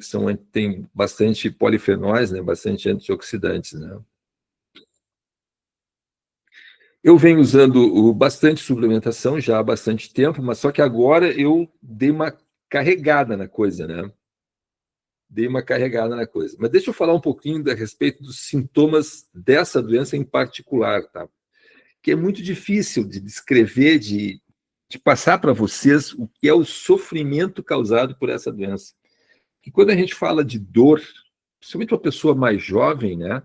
tem bastante polifenóis, né? Bastante antioxidantes, né? Eu venho usando bastante suplementação já há bastante tempo, mas só que agora eu dei uma carregada na coisa, né? Dei uma carregada na coisa. Mas deixa eu falar um pouquinho a respeito dos sintomas dessa doença em particular, tá? Que é muito difícil de descrever, de passar para vocês o que é o sofrimento causado por essa doença. Que quando a gente fala de dor, principalmente uma pessoa mais jovem, né?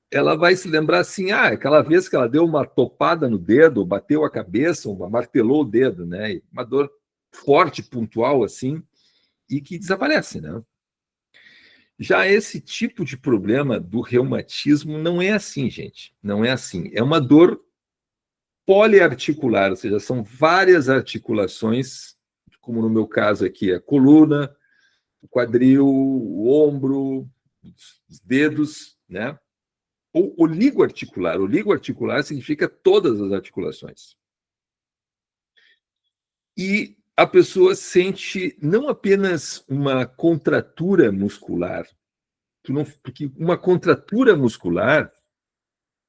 Ela vai se lembrar assim, aquela vez que ela deu uma topada no dedo, bateu a cabeça, martelou o dedo, né? Uma dor forte, pontual, assim, e que desaparece, né? Já esse tipo de problema do reumatismo não é assim, gente. Não é assim. É uma dor poliarticular, ou seja, são várias articulações, como no meu caso aqui, a coluna, o quadril, o ombro, os dedos, né? Ou oligoarticular. Oligoarticular significa todas as articulações. E a pessoa sente não apenas uma contratura muscular, porque uma contratura muscular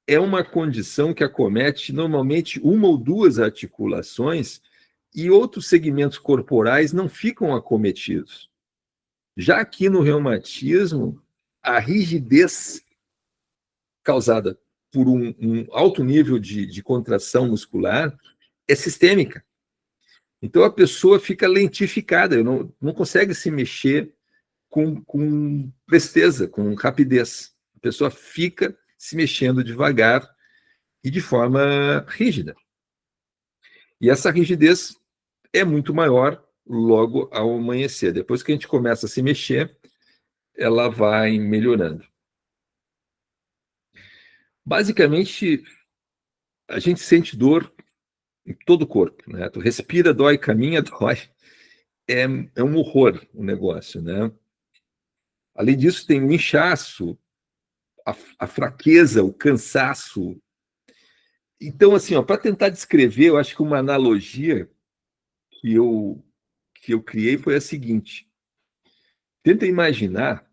é uma condição que acomete normalmente uma ou duas articulações e outros segmentos corporais não ficam acometidos. Já aqui no reumatismo, a rigidez causada por um alto nível de contração muscular é sistêmica. Então a pessoa fica lentificada, não consegue se mexer com presteza, com rapidez. A pessoa fica se mexendo devagar e de forma rígida. E essa rigidez é muito maior logo ao amanhecer. Depois que a gente começa a se mexer, ela vai melhorando. Basicamente, a gente sente dor em todo o corpo, né? Tu respira, dói, caminha, dói. É um horror o negócio, né? Além disso, tem o inchaço, a fraqueza, o cansaço. Então, assim, para tentar descrever, eu acho que uma analogia que eu criei foi a seguinte. Tenta imaginar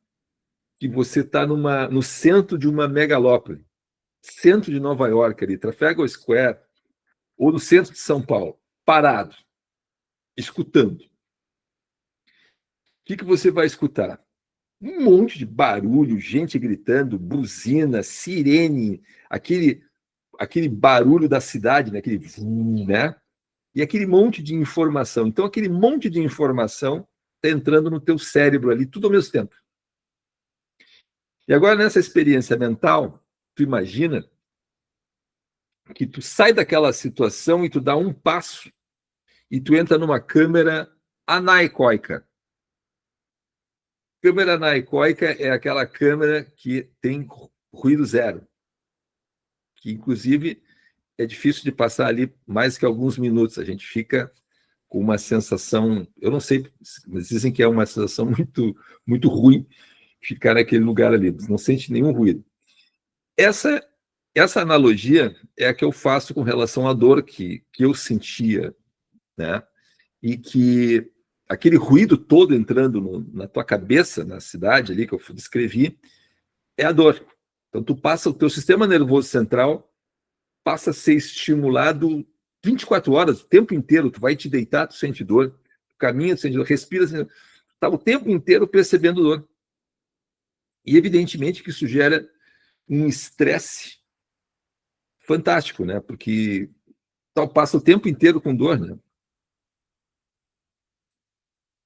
que você está no centro de uma megalópole, centro de Nova York, ali, Trafalgar Square, ou no centro de São Paulo, parado, escutando. O que você vai escutar? Um monte de barulho, gente gritando, buzina, sirene, aquele barulho da cidade, né? Aquele vum, né? E aquele monte de informação. Então, aquele monte de informação está entrando no teu cérebro ali, tudo ao mesmo tempo. E agora, nessa experiência mental, tu imagina que tu sai daquela situação e tu dá um passo e tu entra numa câmera anecoica. Câmera anecoica é aquela câmera que tem ruído zero, que, inclusive, é difícil de passar ali mais que alguns minutos. A gente fica com uma sensação, eu não sei, mas dizem que é uma sensação muito, muito ruim ficar naquele lugar ali, não sente nenhum ruído. Essa analogia é a que eu faço com relação à dor que eu sentia, né? E que aquele ruído todo entrando na tua cabeça, na cidade ali que eu descrevi, é a dor. Então, o teu sistema nervoso central passa a ser estimulado 24 horas, o tempo inteiro. Tu vai te deitar, tu sente dor, tu caminha, tu sente dor, respira, tu está o tempo inteiro percebendo dor. E, evidentemente, que isso gera um estresse fantástico, né? Porque passa o tempo inteiro com dor, né?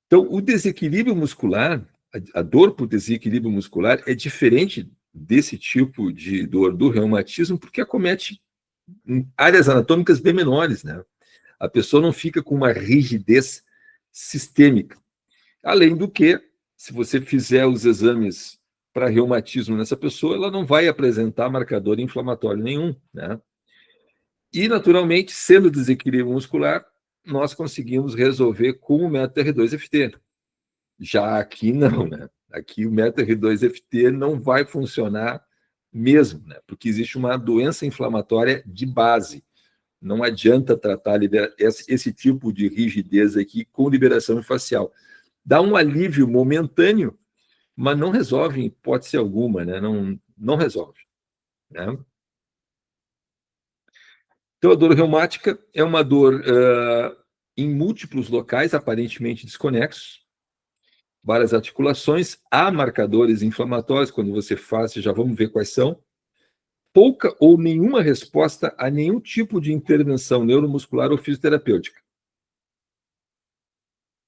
Então, o desequilíbrio muscular, a dor por desequilíbrio muscular é diferente desse tipo de dor do reumatismo, porque acomete áreas anatômicas bem menores, né? A pessoa não fica com uma rigidez sistêmica. Além do que, se você fizer os exames para reumatismo nessa pessoa, ela não vai apresentar marcador inflamatório nenhum, né? E, naturalmente, sendo desequilíbrio muscular, nós conseguimos resolver com o método R2-FT. Já aqui não, né? Aqui o método R2-FT não vai funcionar mesmo, né? Porque existe uma doença inflamatória de base. Não adianta tratar esse tipo de rigidez aqui com liberação facial. Dá um alívio momentâneo, mas não resolve em hipótese alguma, né? Não resolve, né? Então, a dor reumática é uma dor em múltiplos locais, aparentemente desconexos, várias articulações, há marcadores inflamatórios, quando você faz, já vamos ver quais são, pouca ou nenhuma resposta a nenhum tipo de intervenção neuromuscular ou fisioterapêutica.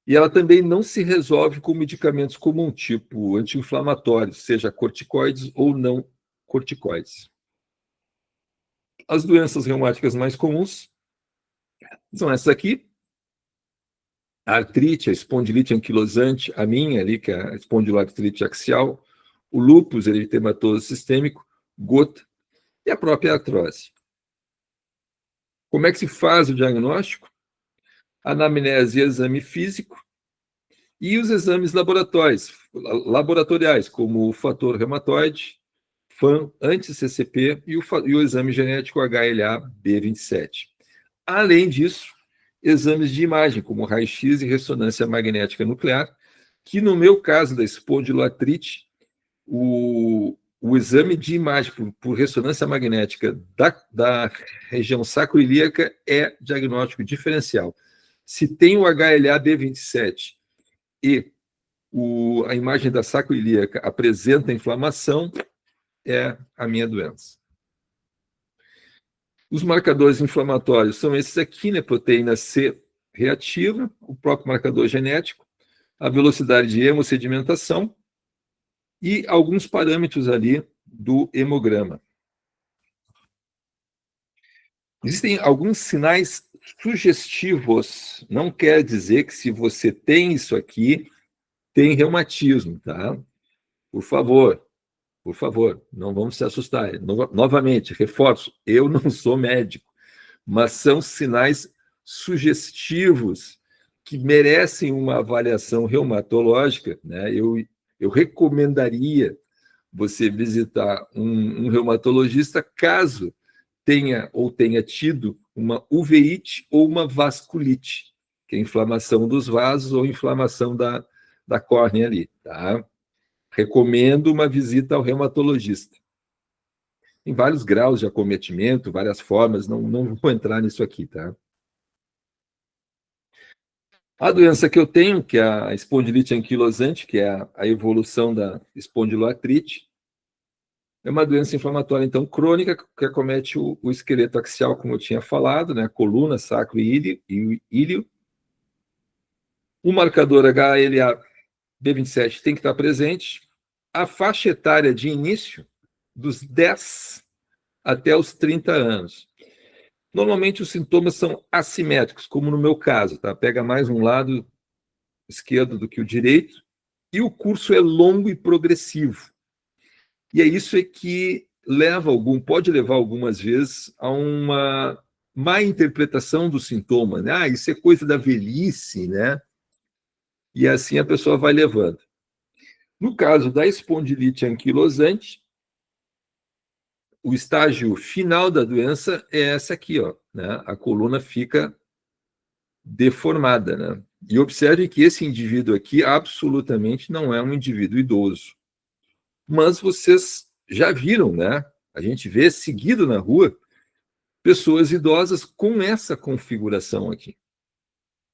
E ela também não se resolve com medicamentos comum, tipo anti-inflamatórios, seja corticoides ou não corticoides. As doenças reumáticas mais comuns são essas aqui: a artrite, a espondilite anquilosante, a minha ali, que é a espondiloartrite axial, o lúpus eritematoso sistêmico, gota e a própria artrose. Como é que se faz o diagnóstico? Anamnese e exame físico e os exames laboratoriais, como o fator reumatoide, FAM, anti-CCP e o exame genético HLA-B27. Além disso, exames de imagem, como raio-x e ressonância magnética nuclear, que no meu caso da espondiloartrite, o exame de imagem por ressonância magnética da região sacroiliaca é diagnóstico diferencial. Se tem o HLA-B27 e a imagem da sacroiliaca apresenta inflamação, é a minha doença. Os marcadores inflamatórios são esses aqui, né? Proteína C reativa, o próprio marcador genético, a velocidade de hemossedimentação e alguns parâmetros ali do hemograma. Existem alguns sinais sugestivos. Não quer dizer que se você tem isso aqui, tem reumatismo, tá? Por favor, não vamos se assustar. Novamente, reforço, eu não sou médico, mas são sinais sugestivos que merecem uma avaliação reumatológica, né? Eu recomendaria você visitar um reumatologista caso tenha tido uma uveíte ou uma vasculite, que é inflamação dos vasos ou inflamação da córnea ali, tá? Recomendo uma visita ao reumatologista. Tem vários graus de acometimento, várias formas, não vou entrar nisso aqui, tá? A doença que eu tenho, que é a espondilite anquilosante, que é a evolução da espondiloartrite, é uma doença inflamatória, então, crônica, que acomete o esqueleto axial, como eu tinha falado, né? Coluna, sacro e ilho. O marcador HLA-B27 tem que estar presente. A faixa etária de início, dos 10 até os 30 anos. Normalmente, os sintomas são assimétricos, como no meu caso, tá? Pega mais um lado esquerdo do que o direito, e o curso é longo e progressivo. E é isso que pode levar algumas vezes a uma má interpretação do sintoma, né? Isso é coisa da velhice, né? E assim a pessoa vai levando. No caso da espondilite anquilosante, o estágio final da doença é essa aqui, ó, né? A coluna fica deformada, né? E observe que esse indivíduo aqui absolutamente não é um indivíduo idoso. Mas vocês já viram, né? A gente vê seguido na rua pessoas idosas com essa configuração aqui.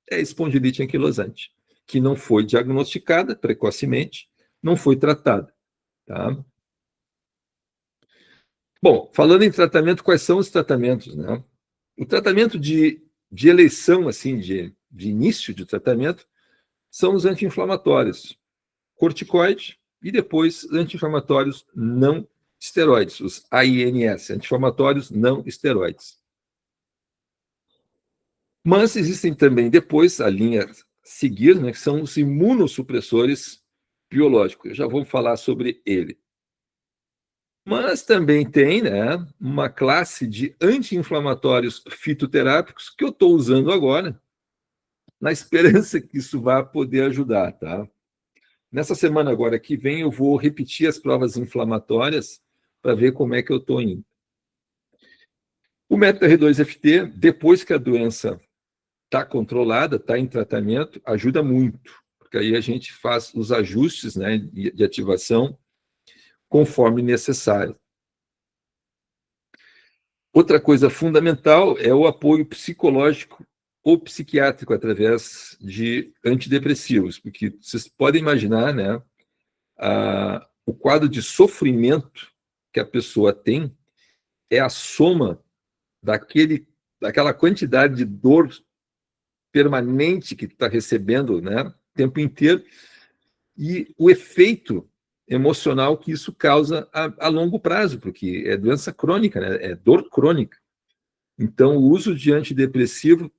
É espondilite anquilosante, que não foi diagnosticada precocemente, não foi tratada, tá? Bom, falando em tratamento, quais são os tratamentos, né? O tratamento de eleição, assim, de início de tratamento, são os anti-inflamatórios, corticoide e depois anti-inflamatórios não esteroides, os AINS, anti-inflamatórios não esteroides. Mas existem também depois a linha a seguir, né, que são os imunossupressores biológicos. Eu já vou falar sobre ele. Mas também tem, né, uma classe de anti-inflamatórios fitoterápicos que eu estou usando agora, na esperança que isso vá poder ajudar, tá? Nessa semana agora que vem, eu vou repetir as provas inflamatórias para ver como é que eu estou indo. O método R2FT, depois que a doença está controlada, está em tratamento, ajuda muito, porque aí a gente faz os ajustes, né, de ativação conforme necessário. Outra coisa fundamental é o apoio psicológico ou psiquiátrico através de antidepressivos, porque vocês podem imaginar, né, o quadro de sofrimento que a pessoa tem é a soma daquela quantidade de dor permanente que está recebendo, né, o tempo inteiro, e o efeito emocional que isso causa a longo prazo, porque é doença crônica, né, é dor crônica. Então, o uso de antidepressivo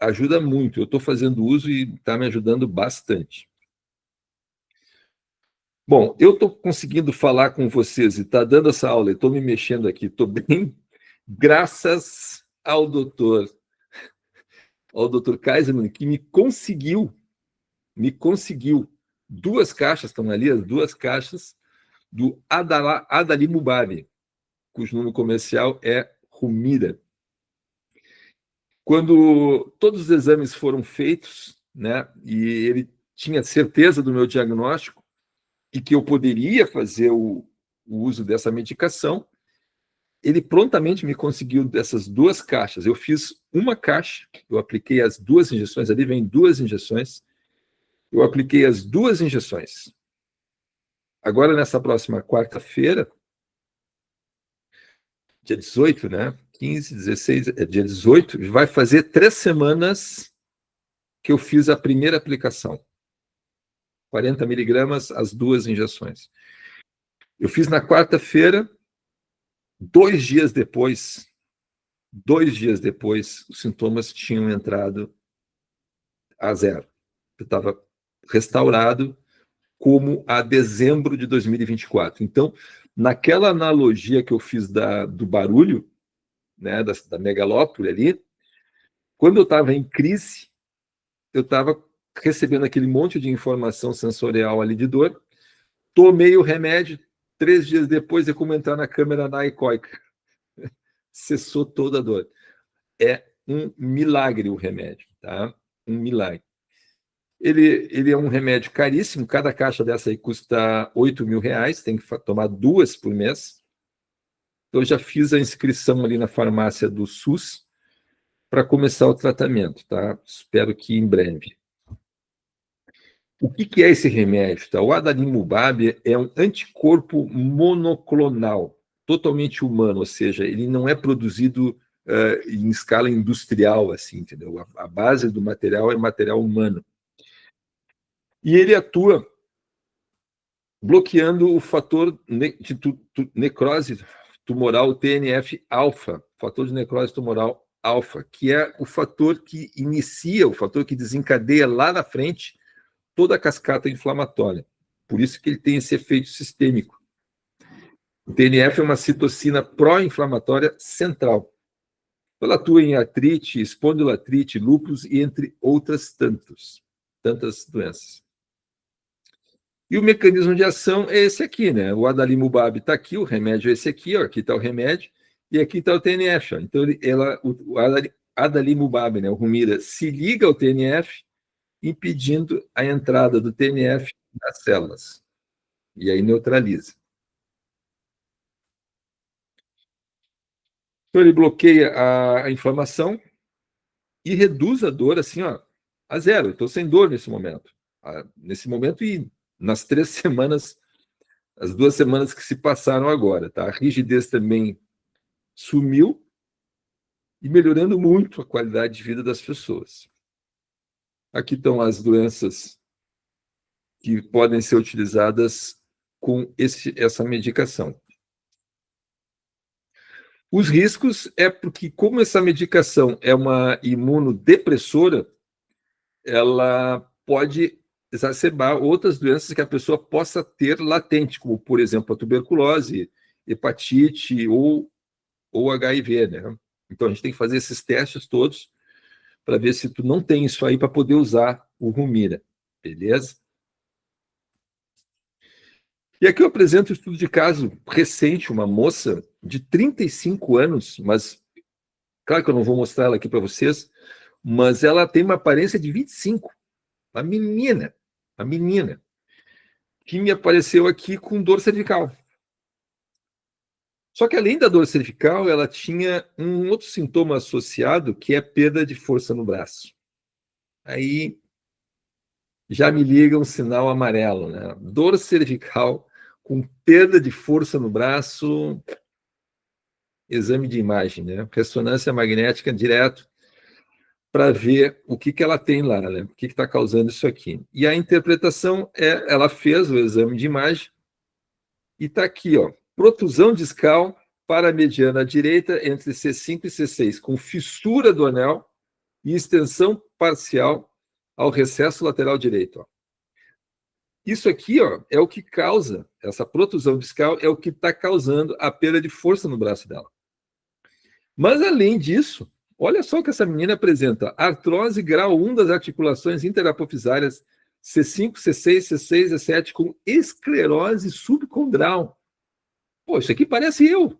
ajuda muito. Eu estou fazendo uso e está me ajudando bastante. Bom, eu estou conseguindo falar com vocês e está dando essa aula, estou me mexendo aqui, estou bem, graças ao doutor Kaiserman, que me conseguiu 2 caixas, estão ali as 2 caixas, do Adalimumab, cujo nome comercial é Humira. Quando todos os exames foram feitos, né, e ele tinha certeza do meu diagnóstico e que eu poderia fazer o uso dessa medicação, ele prontamente me conseguiu dessas 2 caixas. Eu fiz uma caixa, eu apliquei as 2 injeções, ali vem 2 injeções, eu apliquei as 2 injeções. Agora, nessa próxima quarta-feira, dia 18, né? 15, 16, dia 18, vai fazer 3 semanas que eu fiz a primeira aplicação. 40 miligramas, as 2 injeções. Eu fiz na quarta-feira, 2 dias depois, os sintomas tinham entrado a 0. Eu estava restaurado como a dezembro de 2024. Então, naquela analogia que eu fiz do barulho, né, da megalópole ali, quando eu estava em crise, eu estava recebendo aquele monte de informação sensorial ali de dor, tomei o remédio, 3 dias depois é como entrar na câmera anecoica. cessou toda a dor. É um milagre o remédio, tá? Um milagre. Ele é um remédio caríssimo, cada caixa dessa aí custa R$ 8.000, tem que tomar 2 por mês. Então, eu já fiz a inscrição ali na farmácia do SUS para começar o tratamento, tá? Espero que em breve. O que é esse remédio? Tá? O adalimumab é um anticorpo monoclonal, totalmente humano, ou seja, ele não é produzido em escala industrial, assim, entendeu? A base do material é material humano. E ele atua bloqueando o fator de necrose tumoral TNF-alfa, fator de necrose tumoral alfa, que é o fator que inicia, o fator que desencadeia lá na frente toda a cascata inflamatória. Por isso que ele tem esse efeito sistêmico. O TNF é uma citocina pró-inflamatória central. Ela atua em artrite, espondiloartrite, lúpus e entre outras tantas doenças. E o mecanismo de ação é esse aqui, né? O adalimumab está aqui, o remédio é esse aqui, ó, aqui está o remédio, e aqui está o TNF. Ó. Então, o adalimumab, né, o Humira, se liga ao TNF, impedindo a entrada do TNF nas células. E aí neutraliza. Então, ele bloqueia a inflamação e reduz a dor, assim, ó, a zero. Eu estou sem dor nesse momento. Nesse momento e nas 3 semanas, as 2 semanas que se passaram agora, tá? A rigidez também sumiu e melhorando muito a qualidade de vida das pessoas. Aqui estão as doenças que podem ser utilizadas com essa medicação. Os riscos é porque, como essa medicação é uma imunodepressora, ela pode exacerbar outras doenças que a pessoa possa ter latente, como, por exemplo, a tuberculose, hepatite ou HIV, né? Então, a gente tem que fazer esses testes todos para ver se tu não tem isso aí para poder usar o Humira, beleza? E aqui eu apresento um estudo de caso recente, uma moça de 35 anos, mas claro que eu não vou mostrar ela aqui para vocês, mas ela tem uma aparência de 25, uma menina, que me apareceu aqui com dor cervical. Só que além da dor cervical, ela tinha um outro sintoma associado, que é perda de força no braço. Aí já me liga um sinal amarelo, né? Dor cervical com perda de força no braço, exame de imagem, né? Ressonância magnética direto para ver o que ela tem lá, né? O que está causando isso aqui. E a interpretação é, ela fez o exame de imagem e está aqui, ó, protusão discal paramediana à direita entre C5 e C6, com fissura do anel e extensão parcial ao recesso lateral direito. Ó. Isso aqui, ó, é o que causa, essa protusão discal é o que está causando a perda de força no braço dela. Mas, além disso, olha só o que essa menina apresenta. Artrose grau 1 das articulações interapofisárias C5, C6, C6, C7 com esclerose subcondral. Pô, isso aqui parece eu.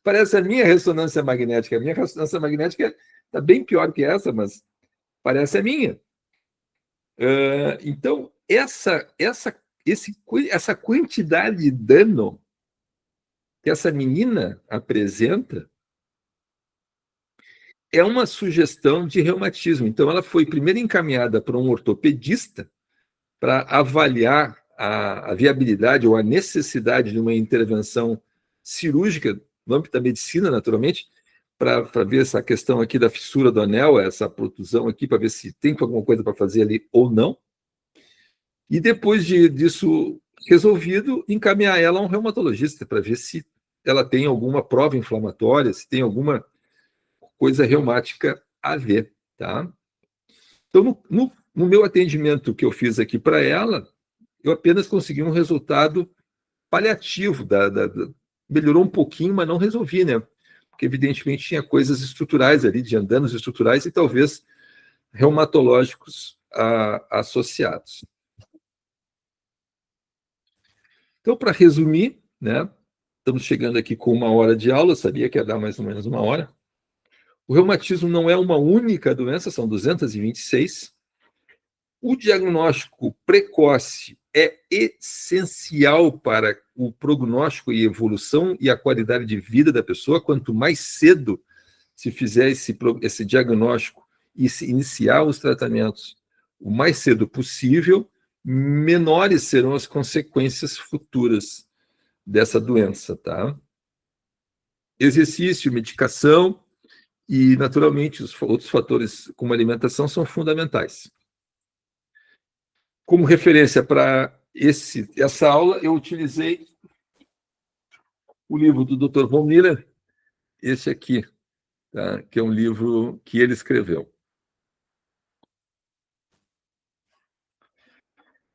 Parece a minha ressonância magnética. A minha ressonância magnética está bem pior que essa, mas parece a minha. Então, essa quantidade de dano que essa menina apresenta é uma sugestão de reumatismo. Então, ela foi primeiro encaminhada para um ortopedista para avaliar a viabilidade ou a necessidade de uma intervenção cirúrgica no âmbito da medicina, naturalmente, para ver essa questão aqui da fissura do anel, essa protusão aqui, para ver se tem alguma coisa para fazer ali ou não. E depois disso resolvido, encaminhar ela a um reumatologista para ver se ela tem alguma prova inflamatória, se tem alguma coisa reumática a ver, tá? Então, no meu atendimento que eu fiz aqui para ela, eu apenas consegui um resultado paliativo, melhorou um pouquinho, mas não resolvi, né? Porque, evidentemente, tinha coisas estruturais ali, de danos estruturais e talvez reumatológicos associados. Então, para resumir, né? estamos chegando aqui com 1 hora de aula, eu sabia que ia dar mais ou menos 1 hora. O reumatismo não é uma única doença, são 226. O diagnóstico precoce é essencial para o prognóstico e evolução e a qualidade de vida da pessoa. Quanto mais cedo se fizer esse diagnóstico e se iniciar os tratamentos o mais cedo possível, menores serão as consequências futuras dessa doença, tá? Exercício, medicação e, naturalmente, os outros fatores como alimentação são fundamentais. Como referência para essa aula, eu utilizei o livro do Dr. Von Miller, esse aqui, tá? Que é um livro que ele escreveu.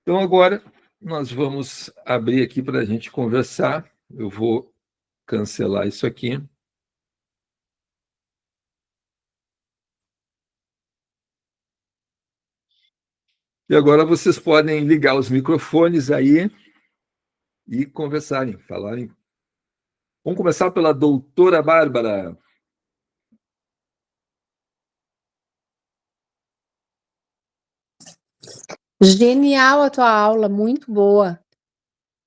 Então, agora, nós vamos abrir aqui para a gente conversar. Eu vou cancelar isso aqui. E agora vocês podem ligar os microfones aí e conversarem, falarem. Vamos começar pela doutora Bárbara. Genial a tua aula, muito boa.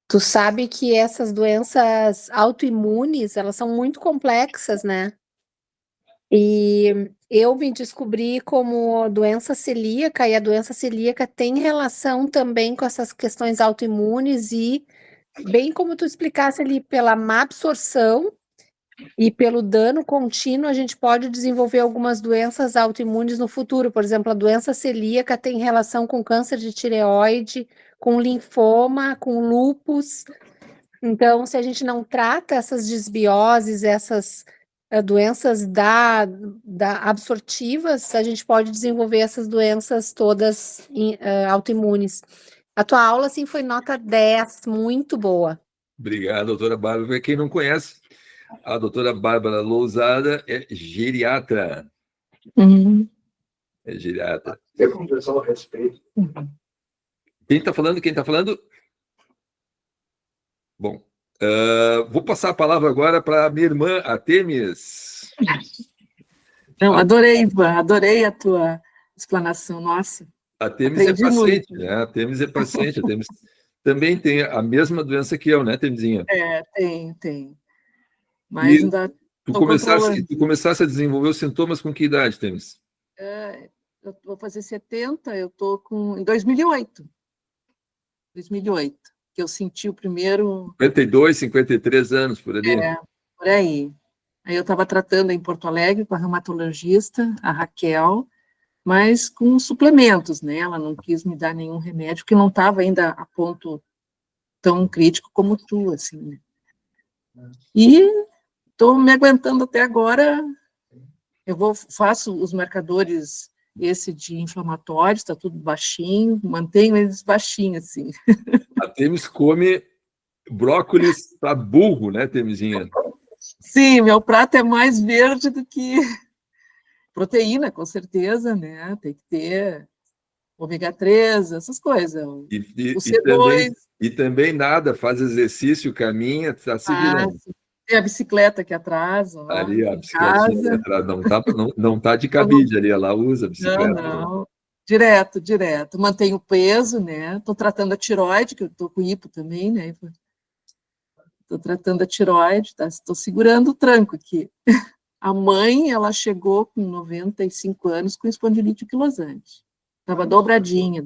Tu sabe que essas doenças autoimunes, elas são muito complexas, né? E eu me descobri como doença celíaca, e a doença celíaca tem relação também com essas questões autoimunes e, bem como tu explicasse ali, pela má absorção e pelo dano contínuo, a gente pode desenvolver algumas doenças autoimunes no futuro. Por exemplo, a doença celíaca tem relação com câncer de tireoide, com linfoma, com lúpus. Então, se a gente não trata essas disbioses, essas doenças absortivas, a gente pode desenvolver essas doenças todas autoimunes. A tua aula, sim, foi nota 10, muito boa. Obrigado, doutora Bárbara. Para quem não conhece, a doutora Bárbara Lousada é geriatra. É geriatra. Quer conversar a respeito? Quem está falando? Quem está falando? Bom, vou passar a palavra agora para a minha irmã, a Temis. Não, adorei, Ivan, adorei a tua explanação, nossa. A Temis é paciente, né? A Temis é paciente. A Temis também tem a mesma doença que eu, né, Temizinha? Tem. Mas ainda tu começasse a desenvolver os sintomas com que idade, Temis? Eu vou fazer 70, eu estou em 2008. 2008, que eu senti o primeiro... 52, 53 anos, por ali? Por aí. Aí eu estava tratando em Porto Alegre com a reumatologista, a Raquel, mas com suplementos, né? Ela não quis me dar nenhum remédio, porque não estava ainda a ponto tão crítico como tu, assim, né? E estou me aguentando até agora. Faço os marcadores, esse de inflamatórios, está tudo baixinho, mantenho eles baixinhos, assim. A Temis come brócolis para burro, né, Temizinha? Sim, meu prato é mais verde do que proteína, com certeza, né? Tem que ter ômega 3, essas coisas. O C2. E também nada, faz exercício, caminha, está se virando. Tem a bicicleta aqui atrás. Ó, ali, a bicicleta atrás, não tá de cabide ali, ela usa a bicicleta. Não. Direto. Mantenho o peso, né? Estou tratando a tireoide, que eu estou com hipo também, né? Estou tratando a tireoide, estou segurando o tranco aqui. A mãe, ela chegou com 95 anos com espondilite anquilosante. Estava dobradinha,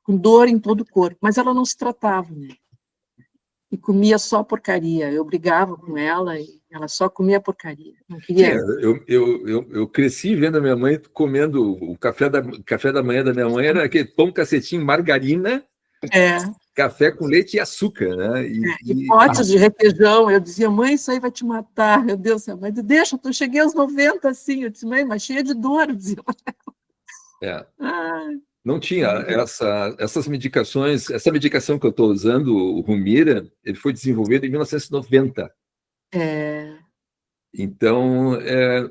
com dor em todo o corpo, mas ela não se tratava, né? E comia só porcaria. Eu brigava com ela e ela só comia porcaria. Não queria... Eu cresci vendo a minha mãe comendo o café da manhã da minha mãe, era aquele pão cacetinho, margarina, café com leite e açúcar, né? E potes de requeijão. Eu dizia, mãe, isso aí vai te matar. Meu Deus, mas deixa, eu cheguei aos 90 assim. Eu disse, mãe, mas cheia de dor, eu dizia. Não tinha essas medicações, essa medicação que eu estou usando, o Humira, ele foi desenvolvido em 1990. Então,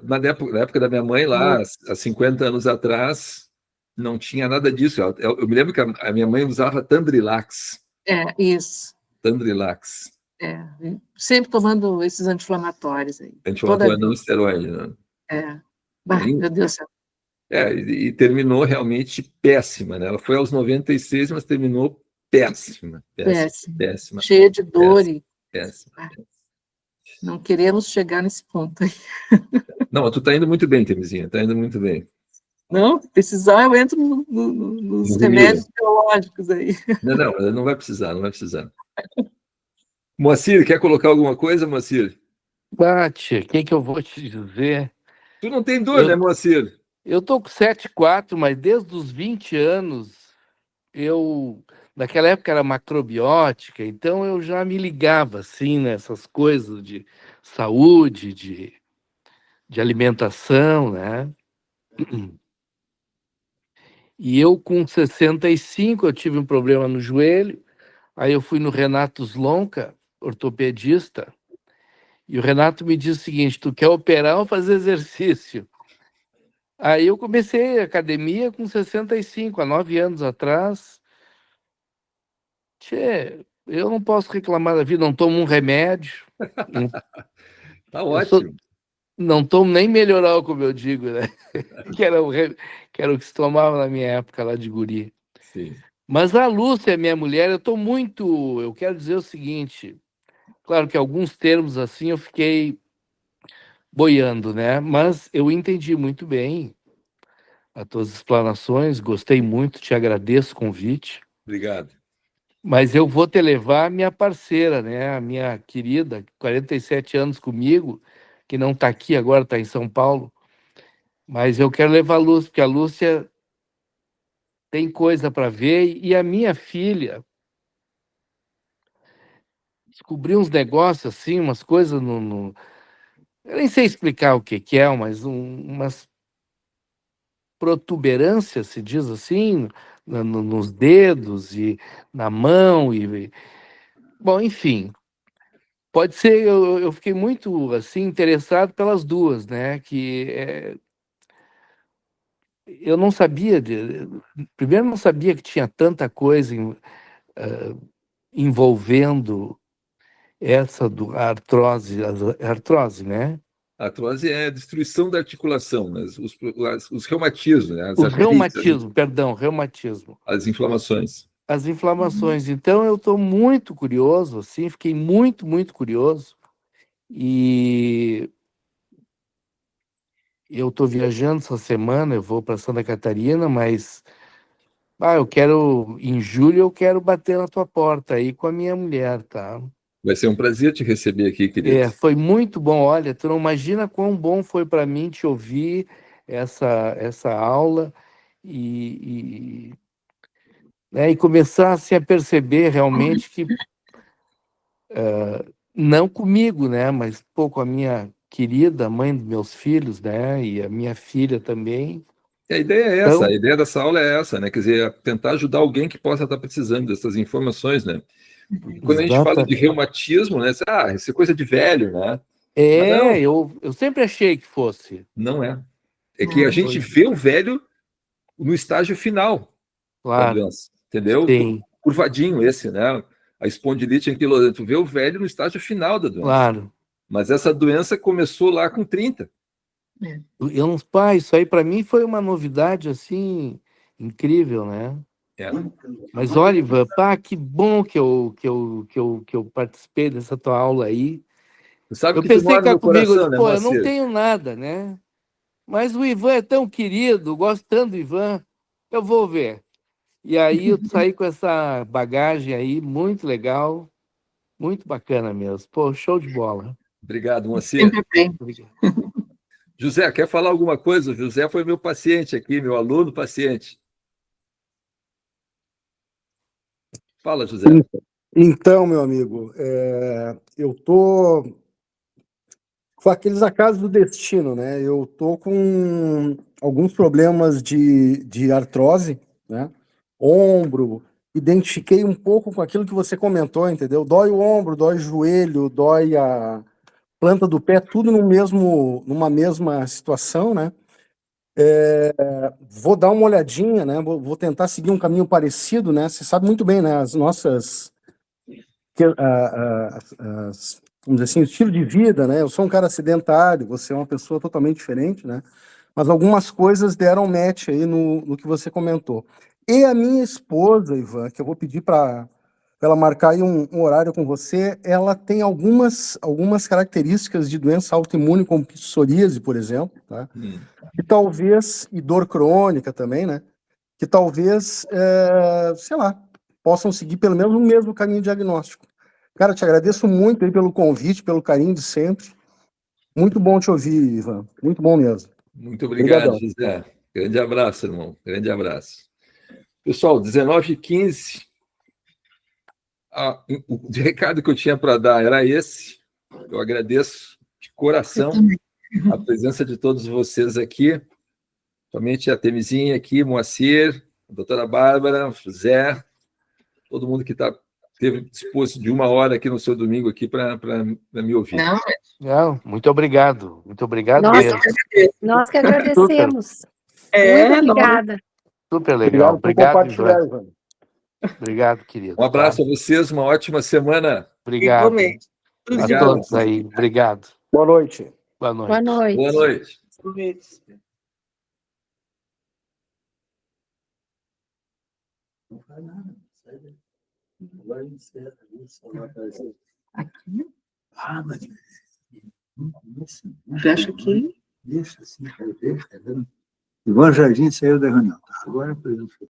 na época da minha mãe, lá, há 50 anos atrás, não tinha nada disso. Eu me lembro que a minha mãe usava Tandrilax. Isso. Tandrilax. Sempre tomando esses anti-inflamatórios aí. Anti-inflamatório não esteroide, né? Meu Deus do céu. E terminou realmente péssima, né? Ela foi aos 96, mas terminou péssima. Péssima. Cheia de dor. Péssima. Não queremos chegar nesse ponto aí. Não, mas tu tá indo muito bem, Terezinha, tá indo muito bem. Não, se precisar, eu entro nos remédios biológicos aí. Não vai precisar, não vai precisar. Moacir, quer colocar alguma coisa, Moacir? Bate, o que eu vou te dizer? Tu não tem dor, né, Moacir? Eu tô com 7,4, mas desde os 20 anos, naquela época era macrobiótica, então eu já me ligava, assim, nessas coisas de saúde, de alimentação, né? E eu, com 65, eu tive um problema no joelho, aí eu fui no Renato Slonka, ortopedista, e o Renato me disse o seguinte: tu quer operar ou fazer exercício? Aí eu comecei a academia com 65, há 9 anos atrás. Tchê, eu não posso reclamar da vida, não tomo um remédio. Tá ótimo. Não tomo nem melhoral, como eu digo, né? que era o que se tomava na minha época lá de guri. Sim. Mas a Lúcia, minha mulher, eu quero dizer o seguinte, claro que alguns termos assim eu fiquei boiando, né? Mas eu entendi muito bem as tuas explanações, gostei muito, te agradeço o convite. Obrigado. Mas eu vou te levar a minha parceira, né? A minha querida, 47 anos comigo, que não está aqui agora, está em São Paulo. Mas eu quero levar a Lúcia, porque a Lúcia tem coisa para ver. E a minha filha descobriu uns negócios assim, umas coisas eu nem sei explicar o que é, mas umas protuberâncias, se diz assim, nos dedos e na mão. Bom, enfim, pode ser, eu fiquei muito assim interessado pelas duas, né? Eu não sabia, primeiro não sabia que tinha tanta coisa envolvendo essa a artrose, né? A artrose é a destruição da articulação, né? Os reumatismos, né? Os reumatismos, reumatismo. As inflamações. As inflamações. Então, eu estou muito curioso, assim, fiquei muito, muito curioso. E eu estou viajando essa semana, eu vou para Santa Catarina, mas em julho eu quero bater na tua porta aí com a minha mulher, tá? Vai ser um prazer te receber aqui, querido. Foi muito bom. Olha, tu não imagina quão bom foi para mim te ouvir essa aula né, e começar assim, a perceber realmente que, não comigo, né, mas com a minha querida mãe dos meus filhos, né, e a minha filha também. A ideia é essa, Então, a ideia dessa aula é essa, né? Quer dizer, tentar ajudar alguém que possa estar precisando dessas informações, né? Porque quando a gente fala de reumatismo, né? Isso é coisa de velho, né? Mas não, eu sempre achei que fosse. não é. É que a gente vê o velho no estágio final da Claro, doença, entendeu? sim, Curvadinho esse, né? A espondilite anquilosante, tu vê o velho no estágio final da doença. claro. Mas essa doença começou lá com 30. Isso aí para mim foi uma novidade assim incrível, né? É. Mas olha, Ivan, que bom que eu participei dessa tua aula aí. Tu sabe Eu que tu pensei mora que no meu comigo, eu coração, disse, né, eu não Moacir? tenho nada, né? Mas o Ivan é tão querido, gosto tanto do Ivan, eu vou ver. E aí eu saí com essa bagagem aí, muito legal, muito bacana mesmo. Pô, show de bola. Obrigado, Moacir. Sempre bem. Obrigado. José, quer falar alguma coisa? O José foi meu paciente aqui, meu aluno paciente. Fala, José. Então, meu amigo, eu tô com aqueles acasos do destino, né? Eu tô com alguns problemas de artrose, né? Ombro, identifiquei um pouco com aquilo que você comentou, entendeu? Dói o ombro, dói o joelho, dói a planta do pé, tudo numa mesma situação, né? Vou dar uma olhadinha, né? Vou tentar seguir um caminho parecido, né? Você sabe muito bem, né? As nossas vamos dizer assim, o estilo de vida, né? Eu sou um cara sedentário, você é uma pessoa totalmente diferente, né? Mas algumas coisas deram match aí no que você comentou. E a minha esposa, Ivan, que eu vou pedir para ela marcar aí um horário com você, ela tem algumas características de doença autoimune, como psoríase, por exemplo, tá? E talvez, e dor crônica também, né? Que talvez, sei lá, possam seguir pelo menos o mesmo caminho diagnóstico. Cara, te agradeço muito aí pelo convite, pelo carinho de sempre. Muito bom te ouvir, Ivan. Muito bom mesmo. Muito obrigado, Obrigadão. José. Grande abraço, irmão. Grande abraço. Pessoal, 19h15. O recado que eu tinha para dar era esse. Eu agradeço de coração a presença de todos vocês aqui. Somente a Temizinha aqui, Moacir, a doutora Bárbara, José, todo mundo que esteve disposto de 1 hora aqui no seu domingo aqui para me ouvir. Não, muito obrigado. Muito obrigado Nossa, mesmo. Nós que agradecemos. É, Muito obrigada. Super legal. por Obrigado, compartilhar, Ivan. Ivan. Obrigado, querido. Um abraço Tá? a vocês, uma ótima semana. Obrigado. Igualmente. Tudo A de Obrigado. bom. todos aí. Obrigado. Boa noite. Boa noite. Boa noite. Boa noite. Aproveite. Aqui? Fecha aqui. Deixa assim, deixa. Ivan Jardim saiu da reunião. Agora, por exemplo,